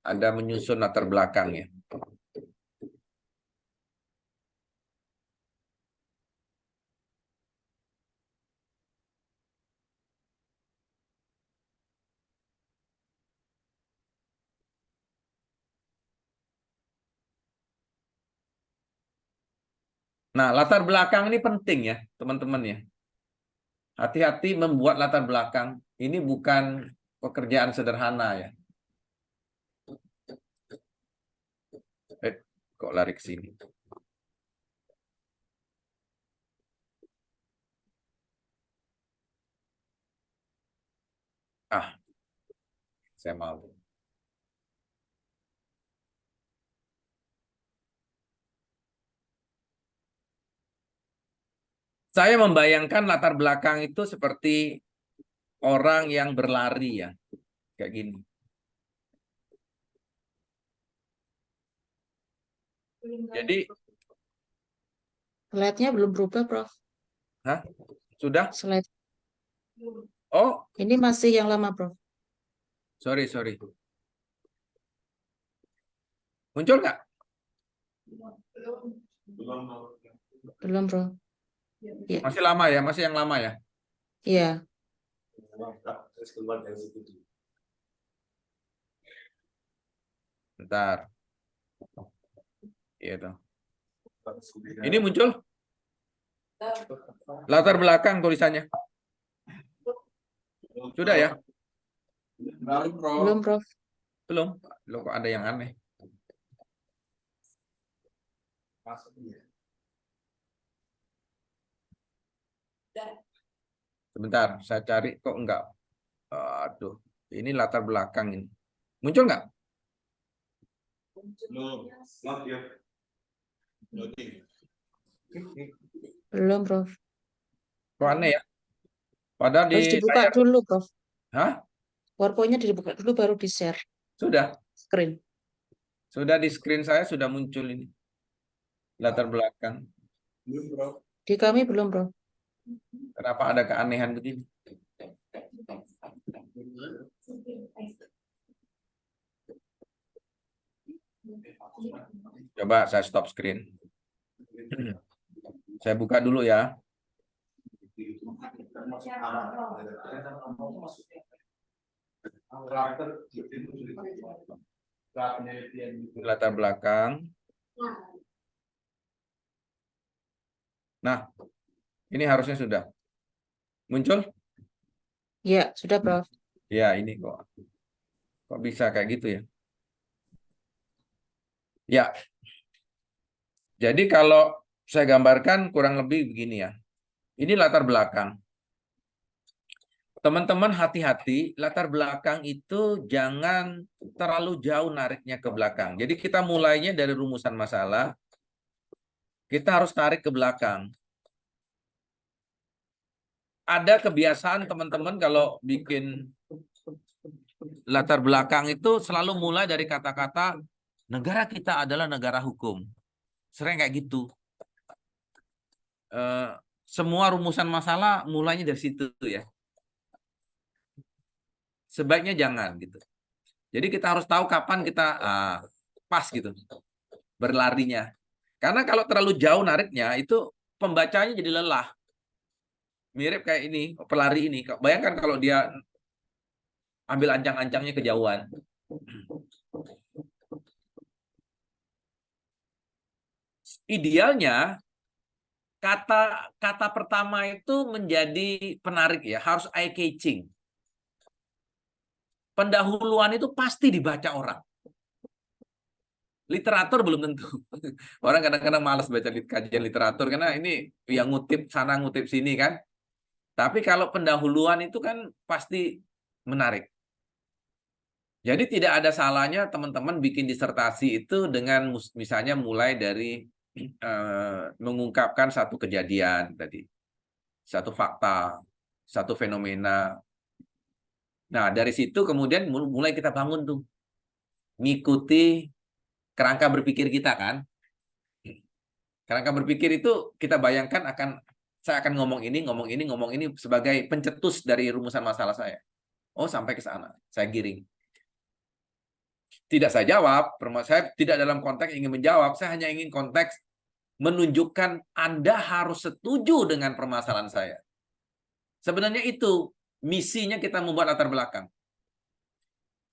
ada menyusun latar belakang ya. Nah, latar belakang ini penting ya, teman-teman ya. Hati-hati membuat latar belakang. Ini bukan pekerjaan sederhana ya. Kok lari ke sini? Saya malu. Saya membayangkan latar belakang itu seperti orang yang berlari ya. Kayak gini. Jadi, Slide-nya belum berubah, Prof. sudah? Slide. Oh, Ini masih yang lama, Prof. sorry. Muncul nggak? Belum, Prof. Ya. Masih lama ya? Masih yang lama ya? Iya. Bentar. Gitu. Ini muncul? Latar belakang tulisannya. Sudah ya? Belum, Prof. Belum. Loh, kok ada yang aneh? Sebentar, saya cari kok enggak. Aduh, ini latar belakang ini. Muncul nggak? Belum, Prof. Kok aneh ya? Padahal di Harus dibuka layar. dulu, Prof. Hah? PowerPoint-nya dibuka dulu baru di-share Sudah. screen. Sudah di screen saya sudah muncul ini. Latar belakang. Di kami belum, Prof. Kenapa ada keanehan begini? Coba saya stop screen. Saya buka dulu ya. Latar belakang. Nah, ini harusnya sudah muncul. Ya, sudah, Prof. Ya, ini kok bisa kayak gitu ya? Ya. Jadi kalau saya gambarkan kurang lebih begini ya. Ini latar belakang. Teman-teman hati-hati, latar belakang itu jangan terlalu jauh nariknya ke belakang. Jadi kita mulainya dari rumusan masalah, kita harus tarik ke belakang. Ada kebiasaan teman-teman kalau bikin latar belakang itu selalu mulai dari kata-kata negara kita adalah negara hukum. Sering kayak gitu. Semua rumusan masalah mulainya dari situ ya. Sebaiknya jangan gitu. Jadi kita harus tahu kapan kita pas gitu berlarinya. Karena kalau terlalu jauh nariknya itu pembacanya jadi lelah. Mirip kayak ini, pelari ini. Bayangkan kalau dia ambil ancang-ancangnya kejauhan. Idealnya kata pertama itu menjadi penarik ya, harus eye catching. Pendahuluan itu pasti dibaca orang. Literatur belum tentu. Orang kadang-kadang malas baca kajian literatur karena ini yang ngutip sana ngutip sini kan. Tapi kalau pendahuluan itu kan pasti menarik. Jadi tidak ada salahnya teman-teman bikin disertasi itu dengan misalnya mulai dari mengungkapkan satu kejadian tadi, satu fakta, satu fenomena. Nah, dari situ kemudian mulai kita bangun tuh. Ngikuti kerangka berpikir kita kan. Kerangka berpikir itu kita bayangkan saya akan ngomong ini sebagai pencetus dari rumusan masalah saya. Oh, sampai ke sana. Saya giring. Tidak saya jawab, saya tidak dalam konteks ingin menjawab, saya hanya ingin konteks menunjukkan Anda harus setuju dengan permasalahan saya. Sebenarnya itu misinya kita membuat latar belakang.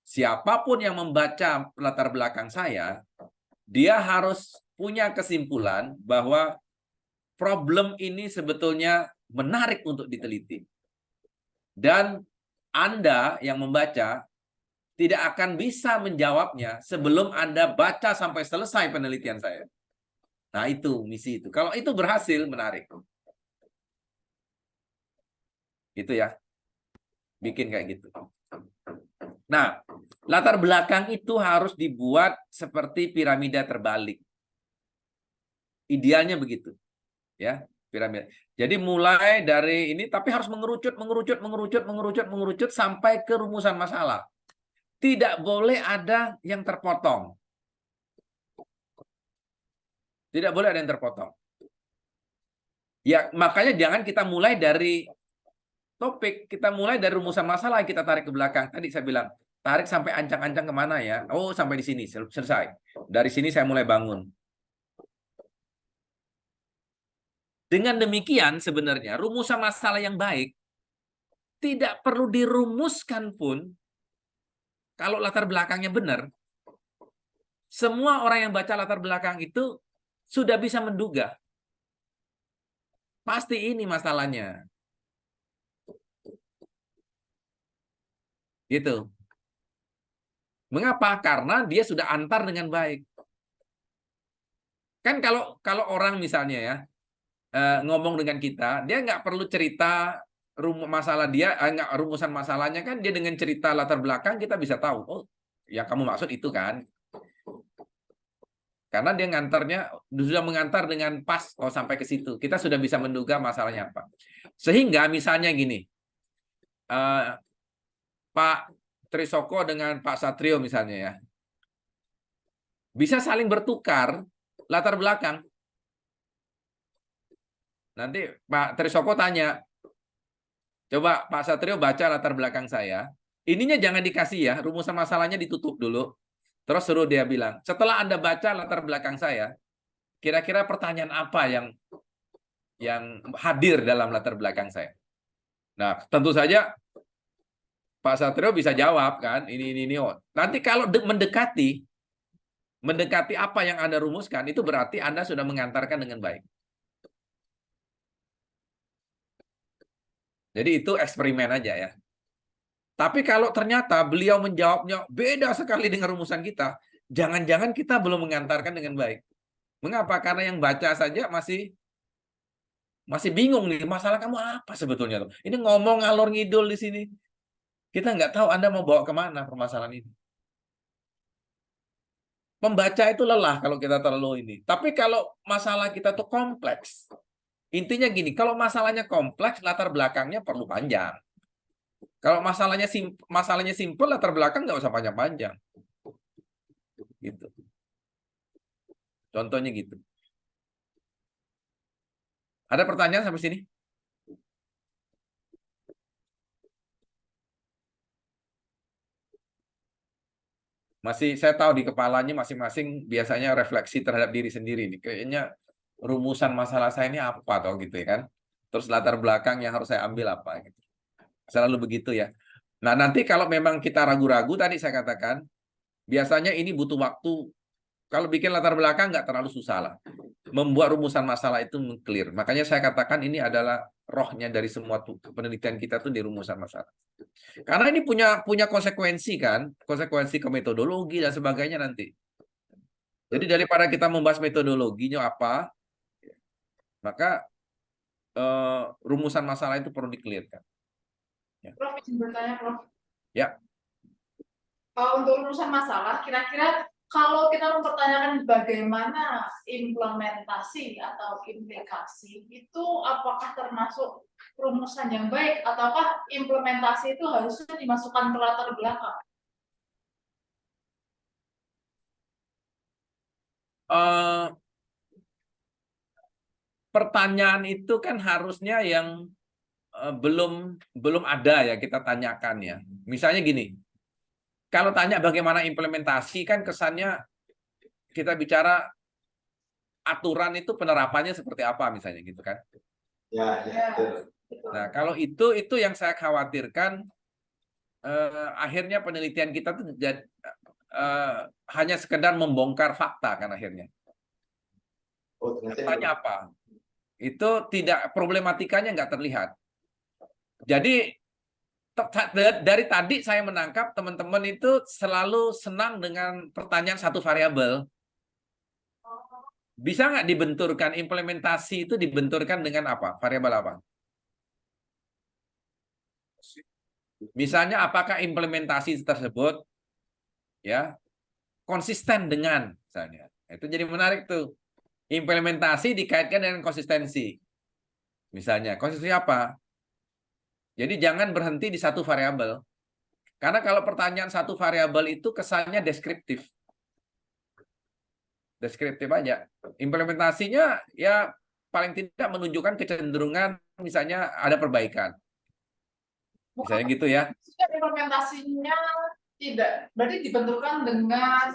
Siapapun yang membaca latar belakang saya, dia harus punya kesimpulan bahwa problem ini sebetulnya menarik untuk diteliti. Dan Anda yang membaca tidak akan bisa menjawabnya sebelum Anda baca sampai selesai penelitian saya. Nah, itu misi itu. Kalau itu berhasil, menarik. Gitu ya. Bikin kayak gitu. Nah, latar belakang itu harus dibuat seperti piramida terbalik. Idealnya begitu. Ya, piramida. Jadi mulai dari ini tapi harus mengerucut sampai ke rumusan masalah. Tidak boleh ada yang terpotong. Tidak boleh ada yang terpotong. Ya, makanya jangan kita mulai dari topik, kita mulai dari rumusan masalah yang kita tarik ke belakang. Tadi saya bilang, tarik sampai ancang-ancang kemana ya? Oh, sampai di sini, selesai. Dari sini saya mulai bangun. Dengan demikian sebenarnya rumusan masalah yang baik tidak perlu dirumuskan pun kalau latar belakangnya benar. Semua orang yang baca latar belakang itu sudah bisa menduga. Pasti ini masalahnya. Gitu. Mengapa? Karena dia sudah antar dengan baik. Kan kalau orang misalnya ya ngomong dengan kita, dia nggak perlu cerita masalah dia, rumusan masalahnya kan dia dengan cerita latar belakang kita bisa tahu. Oh, yang kamu maksud itu kan? Karena dia ngantarnya sudah mengantar dengan pas sampai ke situ. Kita sudah bisa menduga masalahnya apa. Sehingga misalnya gini, Pak Trisoko dengan Pak Satrio misalnya ya, bisa saling bertukar latar belakang. Nanti Pak Trisoko tanya, coba Pak Satrio baca latar belakang saya. Ininya jangan dikasih ya, rumusan masalahnya ditutup dulu. Terus suruh dia bilang, setelah Anda baca latar belakang saya, kira-kira pertanyaan apa yang hadir dalam latar belakang saya? Nah, tentu saja Pak Satrio bisa jawab kan, ini. Oh. Nanti kalau mendekati apa yang Anda rumuskan, itu berarti Anda sudah mengantarkan dengan baik. Jadi itu eksperimen aja ya. Tapi kalau ternyata beliau menjawabnya beda sekali dengan rumusan kita, jangan-jangan kita belum mengantarkan dengan baik. Mengapa? Karena yang baca saja masih bingung nih, masalah kamu apa sebetulnya? Ini ngomong ngalor ngidul di sini. Kita nggak tahu Anda mau bawa kemana permasalahan ini. Pembaca itu lelah kalau kita terlalu ini. Tapi kalau masalah kita tuh kompleks, intinya gini, kalau masalahnya kompleks, latar belakangnya perlu panjang. Kalau masalahnya simpel, latar belakang nggak usah panjang-panjang. Gitu. Contohnya gitu. Ada pertanyaan sampai sini? Masih, saya tahu di kepalanya masing-masing biasanya refleksi terhadap diri sendiri nih. Kayaknya rumusan masalah saya ini apa atau gitu ya kan? Terus latar belakang yang harus saya ambil apa gitu. Selalu begitu ya. Nah, nanti kalau memang kita ragu-ragu tadi saya katakan, biasanya ini butuh waktu. Kalau bikin latar belakang nggak terlalu susah lah. Membuat rumusan masalah itu clear. Makanya saya katakan ini adalah rohnya dari semua penelitian kita tuh di rumusan masalah. Karena ini punya konsekuensi kan, konsekuensi ke metodologi dan sebagainya nanti. Jadi daripada kita membahas metodologinya apa, maka rumusan masalah itu perlu di-clearkan. Ya. Prof, izin bertanya, Prof. Ya. Untuk rumusan masalah, kira-kira kalau kita mempertanyakan bagaimana implementasi atau implikasi, itu apakah termasuk rumusan yang baik, ataukah implementasi itu harusnya dimasukkan ke latar belakang? Pertanyaan itu kan harusnya yang belum ada ya kita tanyakan ya. Misalnya gini, kalau tanya bagaimana implementasi kan kesannya kita bicara aturan itu penerapannya seperti apa misalnya gitu kan. Ya. Nah, kalau itu yang saya khawatirkan akhirnya penelitian kita tuh hanya sekedar membongkar fakta kan akhirnya. Tanya apa? itu tidak, problematikanya nggak terlihat. Jadi dari tadi saya menangkap teman-teman itu selalu senang dengan pertanyaan satu variabel. Bisa nggak dibenturkan, implementasi itu dibenturkan dengan apa? Variabel apa? Misalnya apakah implementasi tersebut ya konsisten dengan, misalnya. Itu jadi menarik tuh. Implementasi dikaitkan dengan konsistensi. Misalnya, konsistensi apa? Jadi jangan berhenti di satu variabel. Karena kalau pertanyaan satu variabel itu kesannya deskriptif. Deskriptif aja. Implementasinya ya paling tidak menunjukkan kecenderungan misalnya ada perbaikan. Misalnya gitu ya. Implementasinya tidak, berarti dibenturkan dengan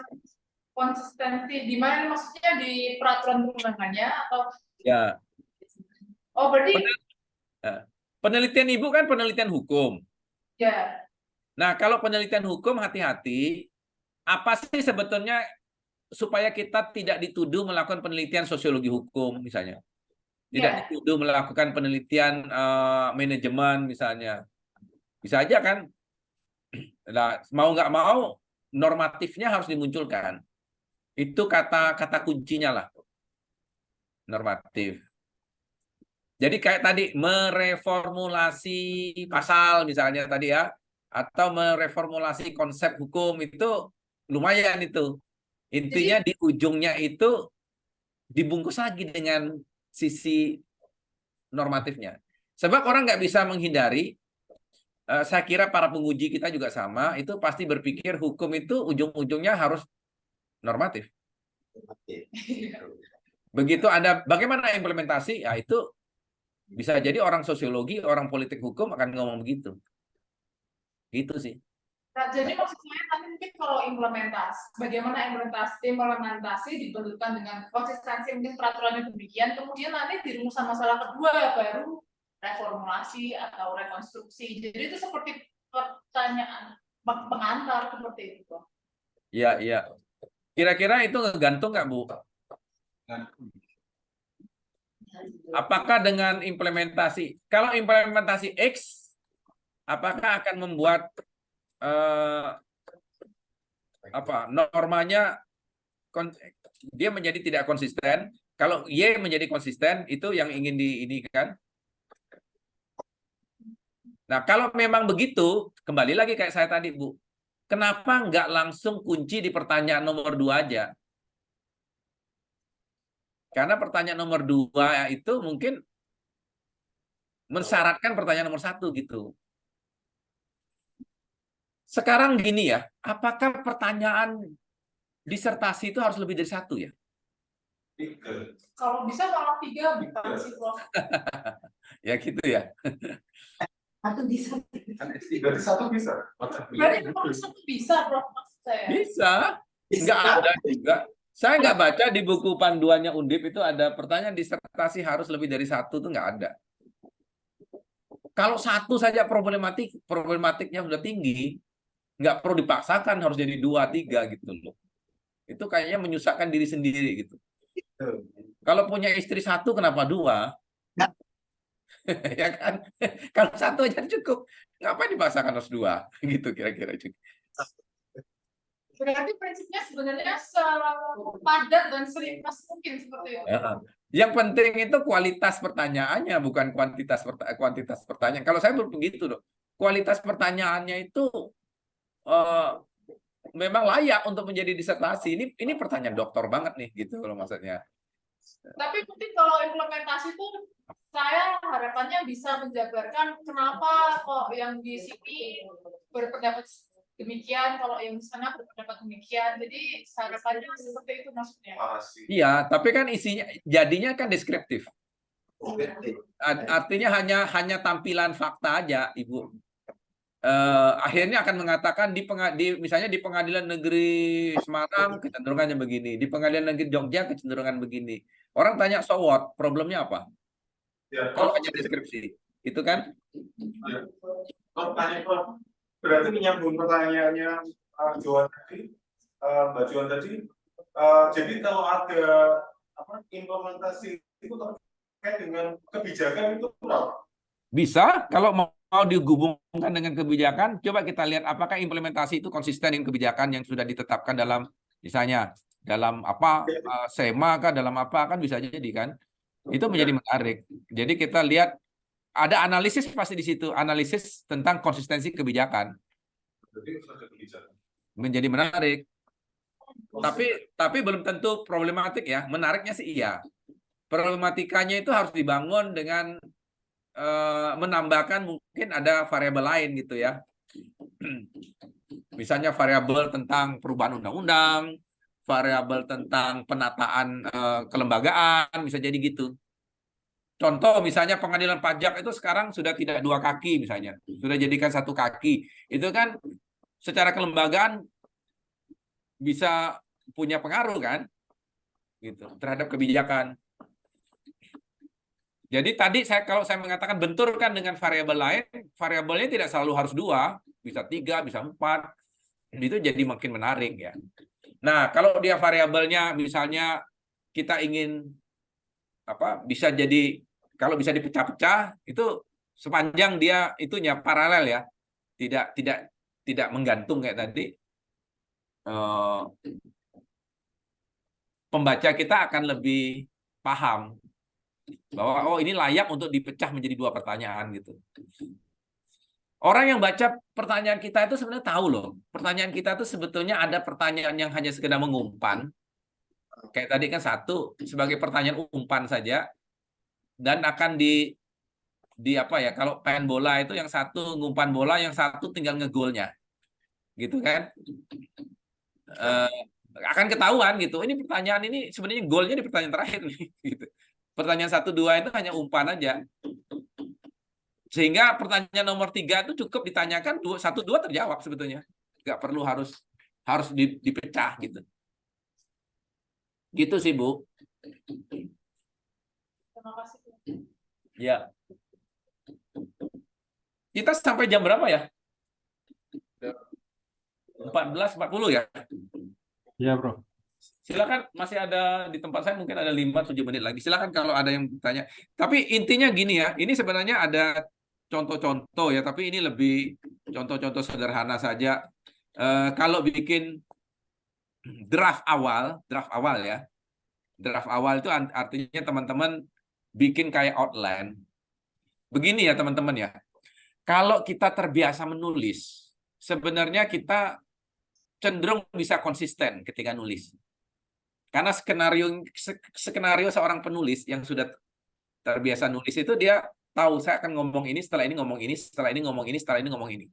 konsistensi. Di mana maksudnya, di peraturan perundangannya atau? Ya. Oh, berarti Penelitian Ibu kan penelitian hukum. ya. Nah, kalau penelitian hukum hati-hati, apa sih sebetulnya supaya kita tidak dituduh melakukan penelitian sosiologi hukum misalnya. Tidak dituduh melakukan penelitian manajemen misalnya. Bisa aja kan. Nah, mau nggak mau normatifnya harus dimunculkan. Itu kata kuncinya lah. Normatif. Jadi kayak tadi mereformulasi pasal misalnya tadi ya, atau mereformulasi konsep hukum itu lumayan itu. Intinya di ujungnya itu dibungkus lagi dengan sisi normatifnya. Sebab orang nggak bisa menghindari, saya kira para penguji kita juga sama, itu pasti berpikir hukum itu ujung-ujungnya harus normatif. Begitu ada bagaimana implementasi, ya itu bisa jadi orang sosiologi, orang politik hukum akan ngomong begitu. Gitu sih. Nah, jadi maksud saya tadi mungkin kalau implementasi, bagaimana implementasi dibenturkan dengan konsistensi, mungkin peraturannya demikian, kemudian nanti di rumusan masalah kedua baru reformulasi atau rekonstruksi. Jadi itu seperti pertanyaan pengantar seperti itu. Iya, iya. Kira-kira itu ngegantung nggak, Bu? Apakah dengan implementasi, kalau implementasi X, apakah akan membuat normanya dia menjadi tidak konsisten? Kalau Y menjadi konsisten, itu yang ingin ini kan? Nah, kalau memang begitu, kembali lagi kayak saya tadi, Bu. Kenapa nggak langsung kunci di pertanyaan nomor 2 aja? Karena pertanyaan nomor 2 itu mungkin mensyaratkan pertanyaan nomor 1 gitu. Sekarang gini ya, apakah pertanyaan disertasi itu harus lebih dari 1 ya? 3. Kalau bisa malah 3 sih, Prof. Ya gitu ya. Satu bisa. Dari 1 bisa. Berarti memang 1 bisa, Prof, maksud saya. Bisa. Nggak ada juga. Saya nggak baca di buku panduannya Undip itu ada pertanyaan disertasi harus lebih dari 1 tuh nggak ada. Kalau 1 saja problematiknya sudah tinggi, nggak perlu dipaksakan harus jadi 2, 3 gitu loh. Itu kayaknya menyusahkan diri sendiri gitu. Kalau punya istri 1 kenapa 2? Ya kan? Kalau 1 aja cukup. Ngapain dipaksakan harus 2? Gitu kira-kira juga. Berarti prinsipnya sebenarnya padat dan seringkas mungkin seperti itu. Yang penting itu kualitas pertanyaannya, bukan kuantitas pertanyaan. Kalau saya begitu loh. Kualitas pertanyaannya itu memang layak untuk menjadi disertasi. Ini pertanyaan doktor banget nih, gitu loh maksudnya. Tapi mungkin kalau implementasi itu saya harapannya bisa menjabarkan kenapa kok yang di sini berpendapat demikian, kalau yang di sana berpendapat demikian. Jadi harapannya seperti itu maksudnya. Iya, tapi kan isinya jadinya kan deskriptif. Artinya hanya tampilan fakta aja, Ibu. Akhirnya akan mengatakan misalnya di Pengadilan Negeri Semarang kecenderungannya begini, di Pengadilan Negeri Jogja kecenderungan begini. Orang tanya so what, problemnya apa? Ya, kalau hanya deskripsi, itu kan? Ya. Berarti menyambung pertanyaannya Johan tadi, Mbak Johan tadi. Jadi kalau ada implementasi itu terkait terkait dengan kebijakan itu, Prof? Bisa, kalau mau dihubungkan dengan kebijakan, coba kita lihat apakah implementasi itu konsisten dengan kebijakan yang sudah ditetapkan dalam, misalnya dalam apa, SEMA kah, dalam apa kan bisa jadi kan. Itu menjadi menarik. Jadi kita lihat ada analisis pasti di situ, analisis tentang konsistensi kebijakan. Menjadi menarik. Tapi belum tentu problematik ya. Menariknya sih iya. Problematikanya itu harus dibangun dengan menambahkan mungkin ada variabel lain gitu ya. Misalnya variabel tentang perubahan undang-undang, variabel tentang penataan kelembagaan, bisa jadi gitu. Contoh misalnya pengadilan pajak itu sekarang sudah tidak 2 kaki misalnya, sudah jadikan 1 kaki. Itu kan secara kelembagaan bisa punya pengaruh kan, gitu terhadap kebijakan. Jadi tadi kalau saya mengatakan benturkan dengan variabel lain, variabelnya tidak selalu harus 2, bisa 3, bisa 4. Itu jadi makin menarik ya. Nah, kalau dia variabelnya misalnya kita ingin bisa jadi, kalau bisa dipecah-pecah itu sepanjang dia itunya paralel ya. Tidak menggantung kayak tadi. Pembaca kita akan lebih paham bahwa ini layak untuk dipecah menjadi 2 pertanyaan gitu. Orang yang baca pertanyaan kita itu sebenarnya tahu loh. Pertanyaan kita itu sebetulnya ada pertanyaan yang hanya sekedar mengumpan. Kayak tadi kan 1 sebagai pertanyaan umpan saja, dan akan di apa ya, kalau pengen bola itu yang 1 ngumpan bola, yang 1 tinggal ngegolnya. Gitu kan. Akan ketahuan gitu. Ini pertanyaan ini sebenarnya golnya di pertanyaan terakhir nih gitu. Pertanyaan 1, 2 itu hanya umpan aja. Sehingga pertanyaan nomor 3 itu cukup ditanyakan 1, 2 terjawab sebetulnya. Nggak perlu harus dipecah gitu. Gitu sih, Bu. Terima kasih. Ya. Kita sampai jam berapa ya? 14.40 ya? Iya, Bro. Silakan, masih ada di tempat saya mungkin ada 5-7 menit lagi. Silakan kalau ada yang bertanya. Tapi intinya gini ya, ini sebenarnya ada contoh-contoh ya, tapi ini lebih contoh-contoh sederhana saja. Kalau bikin draft awal ya. Draft awal itu artinya teman-teman bikin kayak outline. Begini ya teman-teman ya. Kalau kita terbiasa menulis, sebenarnya kita cenderung bisa konsisten ketika nulis. Karena skenario seorang penulis yang sudah terbiasa nulis itu dia tahu saya akan ngomong ini, setelah ini ngomong ini, setelah ini ngomong ini, setelah ini ngomong ini.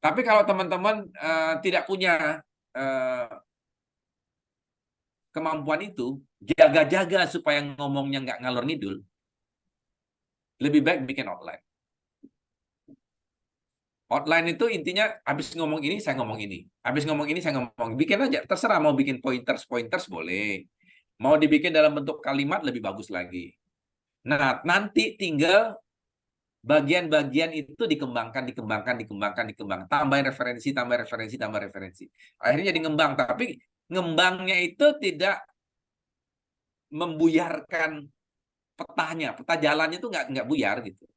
Tapi kalau teman-teman tidak punya kemampuan itu, jaga-jaga supaya ngomongnya nggak ngalor ngidul, lebih baik bikin outline. Outline itu intinya habis ngomong ini, saya ngomong ini. Habis ngomong ini, saya ngomong. Bikin aja, terserah mau bikin pointers boleh. Mau dibikin dalam bentuk kalimat lebih bagus lagi. Nah, nanti tinggal bagian-bagian itu dikembangkan. Tambahin referensi. Akhirnya jadi ngembang. Tapi ngembangnya itu tidak membuyarkan petanya. Peta jalannya itu nggak buyar gitu.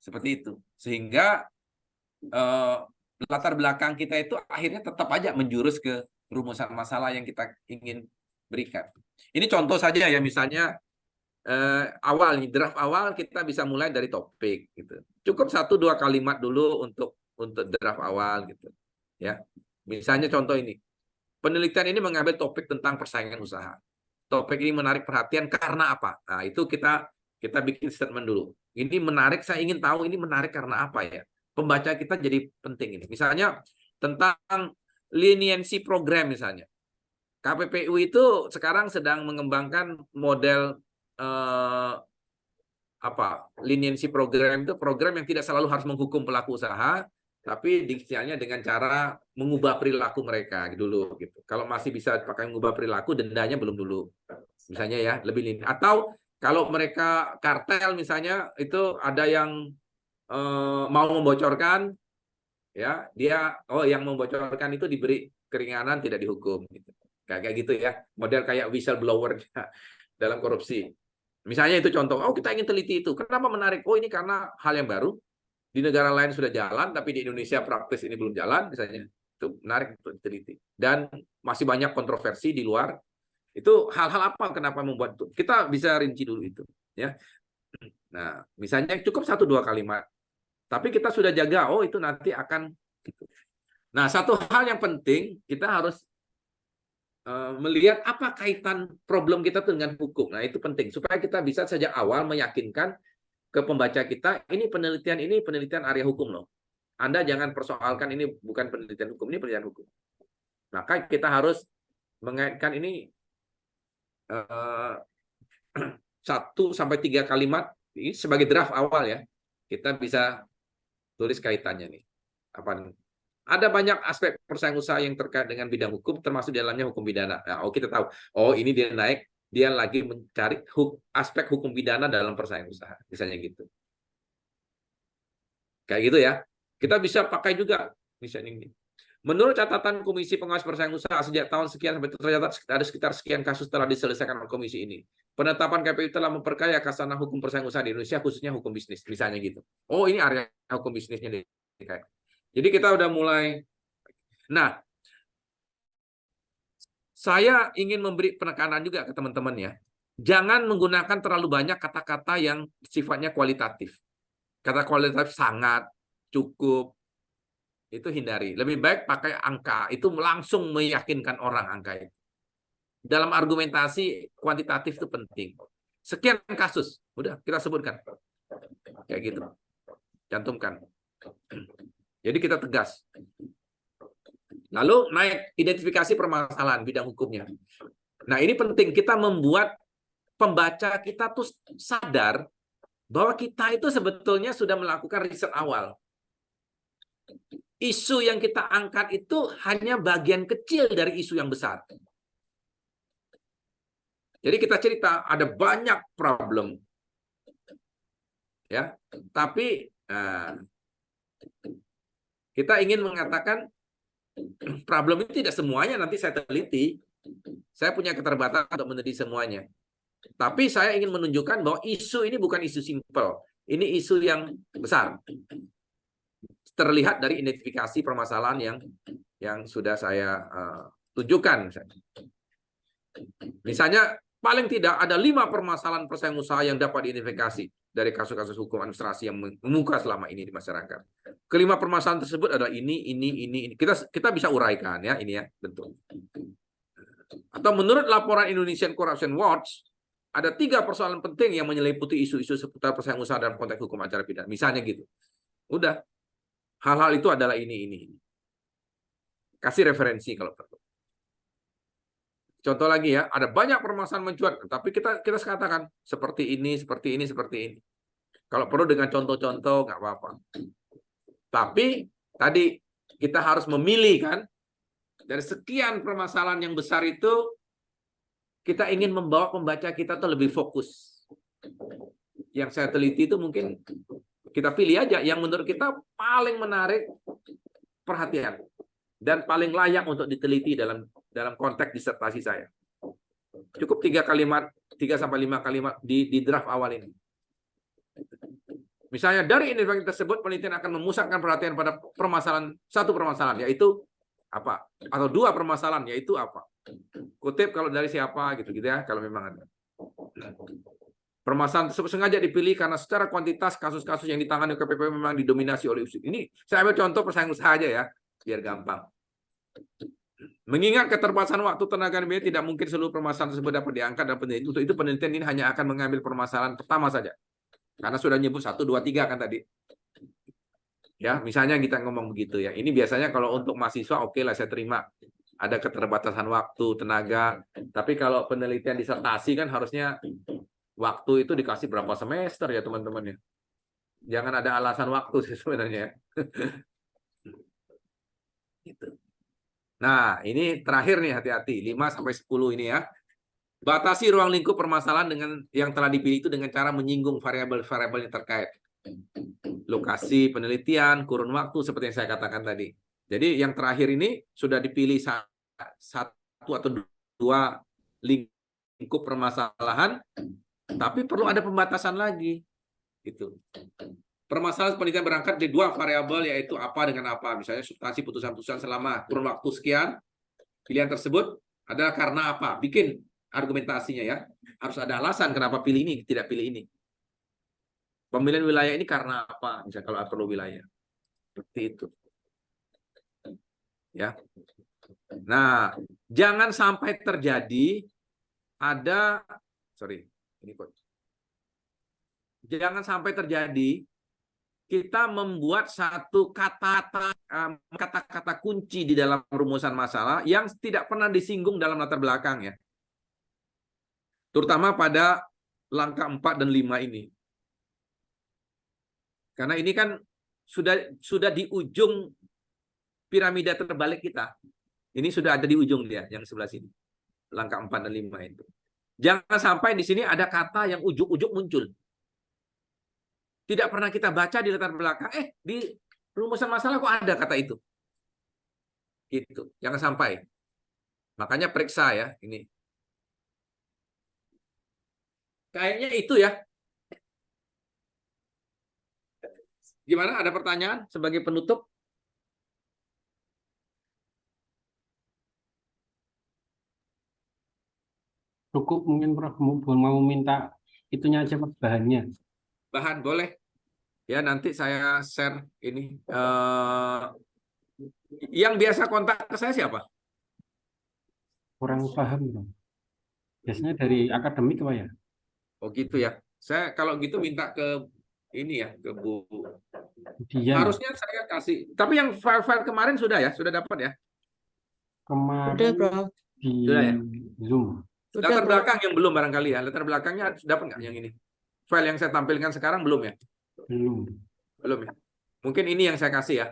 Seperti itu. Sehingga latar belakang kita itu akhirnya tetap aja menjurus ke rumusan masalah yang kita ingin berikan. Ini contoh saja ya, misalnya draft awal kita bisa mulai dari topik gitu. Cukup 1-2 kalimat dulu untuk draft awal gitu. Ya. Misalnya contoh ini. Penelitian ini mengambil topik tentang persaingan usaha. Topik ini menarik perhatian karena apa? Nah, itu kita bikin statement dulu. Ini menarik, saya ingin tahu ini menarik karena apa ya. Pembaca kita jadi penting ini. Misalnya tentang leniency program misalnya. KPPU itu sekarang sedang mengembangkan model leniency program, itu program yang tidak selalu harus menghukum pelaku usaha, tapi diksinya dengan cara mengubah perilaku mereka dulu gitu. Kalau masih bisa pakai mengubah perilaku, dendanya belum dulu. Misalnya ya, lebih linier. Atau kalau mereka kartel misalnya, itu ada yang mau membocorkan, ya dia yang membocorkan itu diberi keringanan, tidak dihukum gitu. Kayak gitu ya, model kayak whistleblower. dalam korupsi. Misalnya itu contoh, oh kita ingin teliti itu. Kenapa menarik? Oh ini karena hal yang baru. Di negara lain sudah jalan, tapi di Indonesia praktis ini belum jalan, misalnya. Itu menarik untuk diteliti. Dan masih banyak kontroversi di luar. Itu hal-hal apa kenapa membuat itu? Kita bisa rinci dulu itu. Ya. Nah, misalnya cukup 1-2 kalimat. Tapi kita sudah jaga, oh itu nanti akan gitu. Nah, satu hal yang penting, kita harus melihat apa kaitan problem kita dengan hukum. Nah, itu penting. Supaya kita bisa sejak awal meyakinkan ke pembaca kita, ini penelitian area hukum loh. Anda jangan persoalkan ini bukan penelitian hukum, ini penelitian hukum. Maka kita harus mengaitkan ini 1-3 kalimat ini sebagai draft awal ya. Kita bisa tulis kaitannya nih. Apa? Ada banyak aspek persaingan usaha yang terkait dengan bidang hukum, termasuk di dalamnya hukum pidana. Nah, kita tahu, oh ini dia naik. Dia lagi mencari aspek hukum pidana dalam persaingan usaha, misalnya gitu. Kayak gitu ya. Kita bisa pakai juga misalnya ini. Menurut catatan Komisi Pengawas Persaingan Usaha sejak tahun sekian sampai tercatat ada sekitar sekian kasus telah diselesaikan oleh komisi ini. Penetapan KPU telah memperkaya khasanah hukum persaingan usaha di Indonesia khususnya hukum bisnis, misalnya gitu. Oh, ini area hukum bisnisnya nih. Jadi kita udah mulai. Nah, saya ingin memberi penekanan juga ke teman-teman ya. Jangan menggunakan terlalu banyak kata-kata yang sifatnya kualitatif. Kata kualitatif sangat, cukup, itu hindari. Lebih baik pakai angka. Itu langsung meyakinkan orang angka itu. Dalam argumentasi, kuantitatif itu penting. Sekian kasus. Udah, kita sebutkan. Kayak gitu. Cantumkan. Jadi kita tegas. Lalu naik identifikasi permasalahan bidang hukumnya. Nah ini penting, kita membuat pembaca kita tuh sadar bahwa kita itu sebetulnya sudah melakukan riset awal. Isu yang kita angkat itu hanya bagian kecil dari isu yang besar. Jadi kita cerita ada banyak problem. Ya, tapi kita ingin mengatakan problem itu tidak semuanya nanti saya teliti. Saya punya keterbatasan untuk meneliti semuanya. Tapi saya ingin menunjukkan bahwa isu ini bukan isu simpel. Ini isu yang besar. Terlihat dari identifikasi permasalahan yang sudah saya tunjukkan. Misalnya, paling tidak ada 5 permasalahan persaingan usaha yang dapat diidentifikasi dari kasus-kasus hukum administrasi yang mengemuka selama ini di masyarakat. Kelima permasalahan tersebut adalah ini. Kita bisa uraikan ya, ini ya, tentu. Atau menurut laporan Indonesian Corruption Watch, ada 3 persoalan penting yang menyeliputi isu-isu seputar persaingan usaha dalam konteks hukum acara pidana. Misalnya gitu. Udah. Hal-hal itu adalah ini. Kasih referensi kalau perlu. Contoh lagi ya, ada banyak permasalahan mencuat, tapi kita katakan seperti ini. Kalau perlu dengan contoh-contoh nggak apa-apa. Tapi tadi kita harus memilih kan, dari sekian permasalahan yang besar itu, kita ingin membawa pembaca kita tuh lebih fokus. Yang saya teliti itu mungkin kita pilih aja yang menurut kita paling menarik perhatian dan paling layak untuk diteliti dalam konteks disertasi saya. Cukup 3 kalimat, 3-5 kalimat di draft awal ini. Misalnya dari identifikasi tersebut penelitian akan memusatkan perhatian pada satu permasalahan yaitu apa? Atau 2 permasalahan yaitu apa? Kutip kalau dari siapa gitu ya kalau memang ada. Permasalahan tersebut sengaja dipilih karena secara kuantitas kasus-kasus yang ditangani KPPU memang didominasi oleh isu. Ini saya ambil contoh persaingan usaha aja ya, biar gampang. Mengingat keterbatasan waktu, tenaga dan biaya, tidak mungkin seluruh permasalahan tersebut dapat diangkat dan penelitian. Untuk itu penelitian ini hanya akan mengambil permasalahan pertama saja. Karena sudah nyebut 1, 2, 3 kan tadi. Ya, misalnya kita ngomong begitu ya. Ini biasanya kalau untuk mahasiswa oke lah saya terima. Ada keterbatasan waktu, tenaga. Tapi kalau penelitian disertasi kan harusnya waktu itu dikasih berapa semester ya teman-teman ya. Jangan ada alasan waktu sih sebenarnya. Gitu. Nah, ini terakhir nih hati-hati 5-10 ini ya. Batasi ruang lingkup permasalahan dengan yang telah dipilih itu dengan cara menyinggung variabel-variabel yang terkait. Lokasi penelitian, kurun waktu seperti yang saya katakan tadi. Jadi yang terakhir ini sudah dipilih 1 atau 2 lingkup lingkup permasalahan, tapi perlu ada pembatasan lagi. Itu. Permasalahan penelitian berangkat dari 2 variabel, yaitu apa dengan apa. Misalnya substansi putusan-putusan selama kurun waktu sekian, pilihan tersebut adalah karena apa. Bikin argumentasinya ya. Harus ada alasan kenapa pilih ini, tidak pilih ini. Pemilihan wilayah ini karena apa, misalnya kalau perlu wilayah. Seperti itu. Ya. Nah, jangan sampai terjadi jangan sampai terjadi kita membuat satu kata-kata kunci di dalam rumusan masalah yang tidak pernah disinggung dalam latar belakang ya. Terutama pada langkah 4 dan 5 ini. Karena ini kan sudah di ujung piramida terbalik kita. Ini sudah ada di ujung dia yang sebelah sini. Langkah 4 dan 5 itu. Jangan sampai di sini ada kata yang ujuk-ujuk muncul. Tidak pernah kita baca di latar belakang. Di rumusan masalah kok ada kata itu. Gitu. Jangan sampai. Makanya periksa ya ini. Kayaknya itu ya. Gimana? Ada pertanyaan sebagai penutup? Cukup mungkin Prof, mau minta itunya aja Pak, bahannya. Bahan boleh. Ya nanti saya share ini. Yang biasa kontak ke saya siapa? Kurang paham Prof. Biasanya dari akademik Pak ya? Oh gitu ya. Saya kalau gitu minta ke ini ya, ke Bu. Dian. Harusnya saya kasih. Tapi yang file-file kemarin sudah ya, sudah dapat ya. Kemarin Udah, Prof. di Sudah ya? Zoom. Udah, Latar Prof. belakang yang belum barangkali ya. Latar belakangnya dapat nggak yang ini? File yang saya tampilkan sekarang belum ya? Belum. Belum ya. Mungkin ini yang saya kasih ya.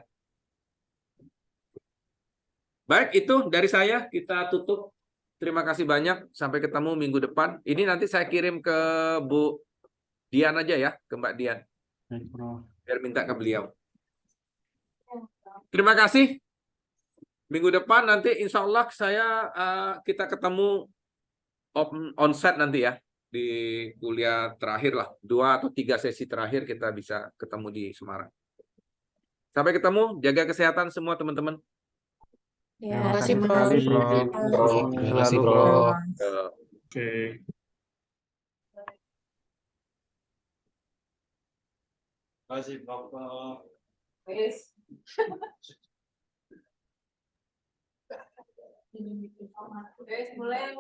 Baik, itu dari saya. Kita tutup. Terima kasih banyak. Sampai ketemu minggu depan. Ini nanti saya kirim ke Bu Dian aja ya, ke Mbak Dian. Baik, Prof. Biar minta ke beliau. Terima kasih. Minggu depan nanti insya Allah kita ketemu onsite nanti ya. Di kuliah terakhir lah. 2 atau 3 sesi terakhir kita bisa ketemu di Semarang. Sampai ketemu. Jaga kesehatan semua teman-teman. Terima kasih, Terima Prof. kasih, Prof. Terima kasih, Selalu, Prof. Oke. Terima kasih, Prof. Wis. Wis, mulai.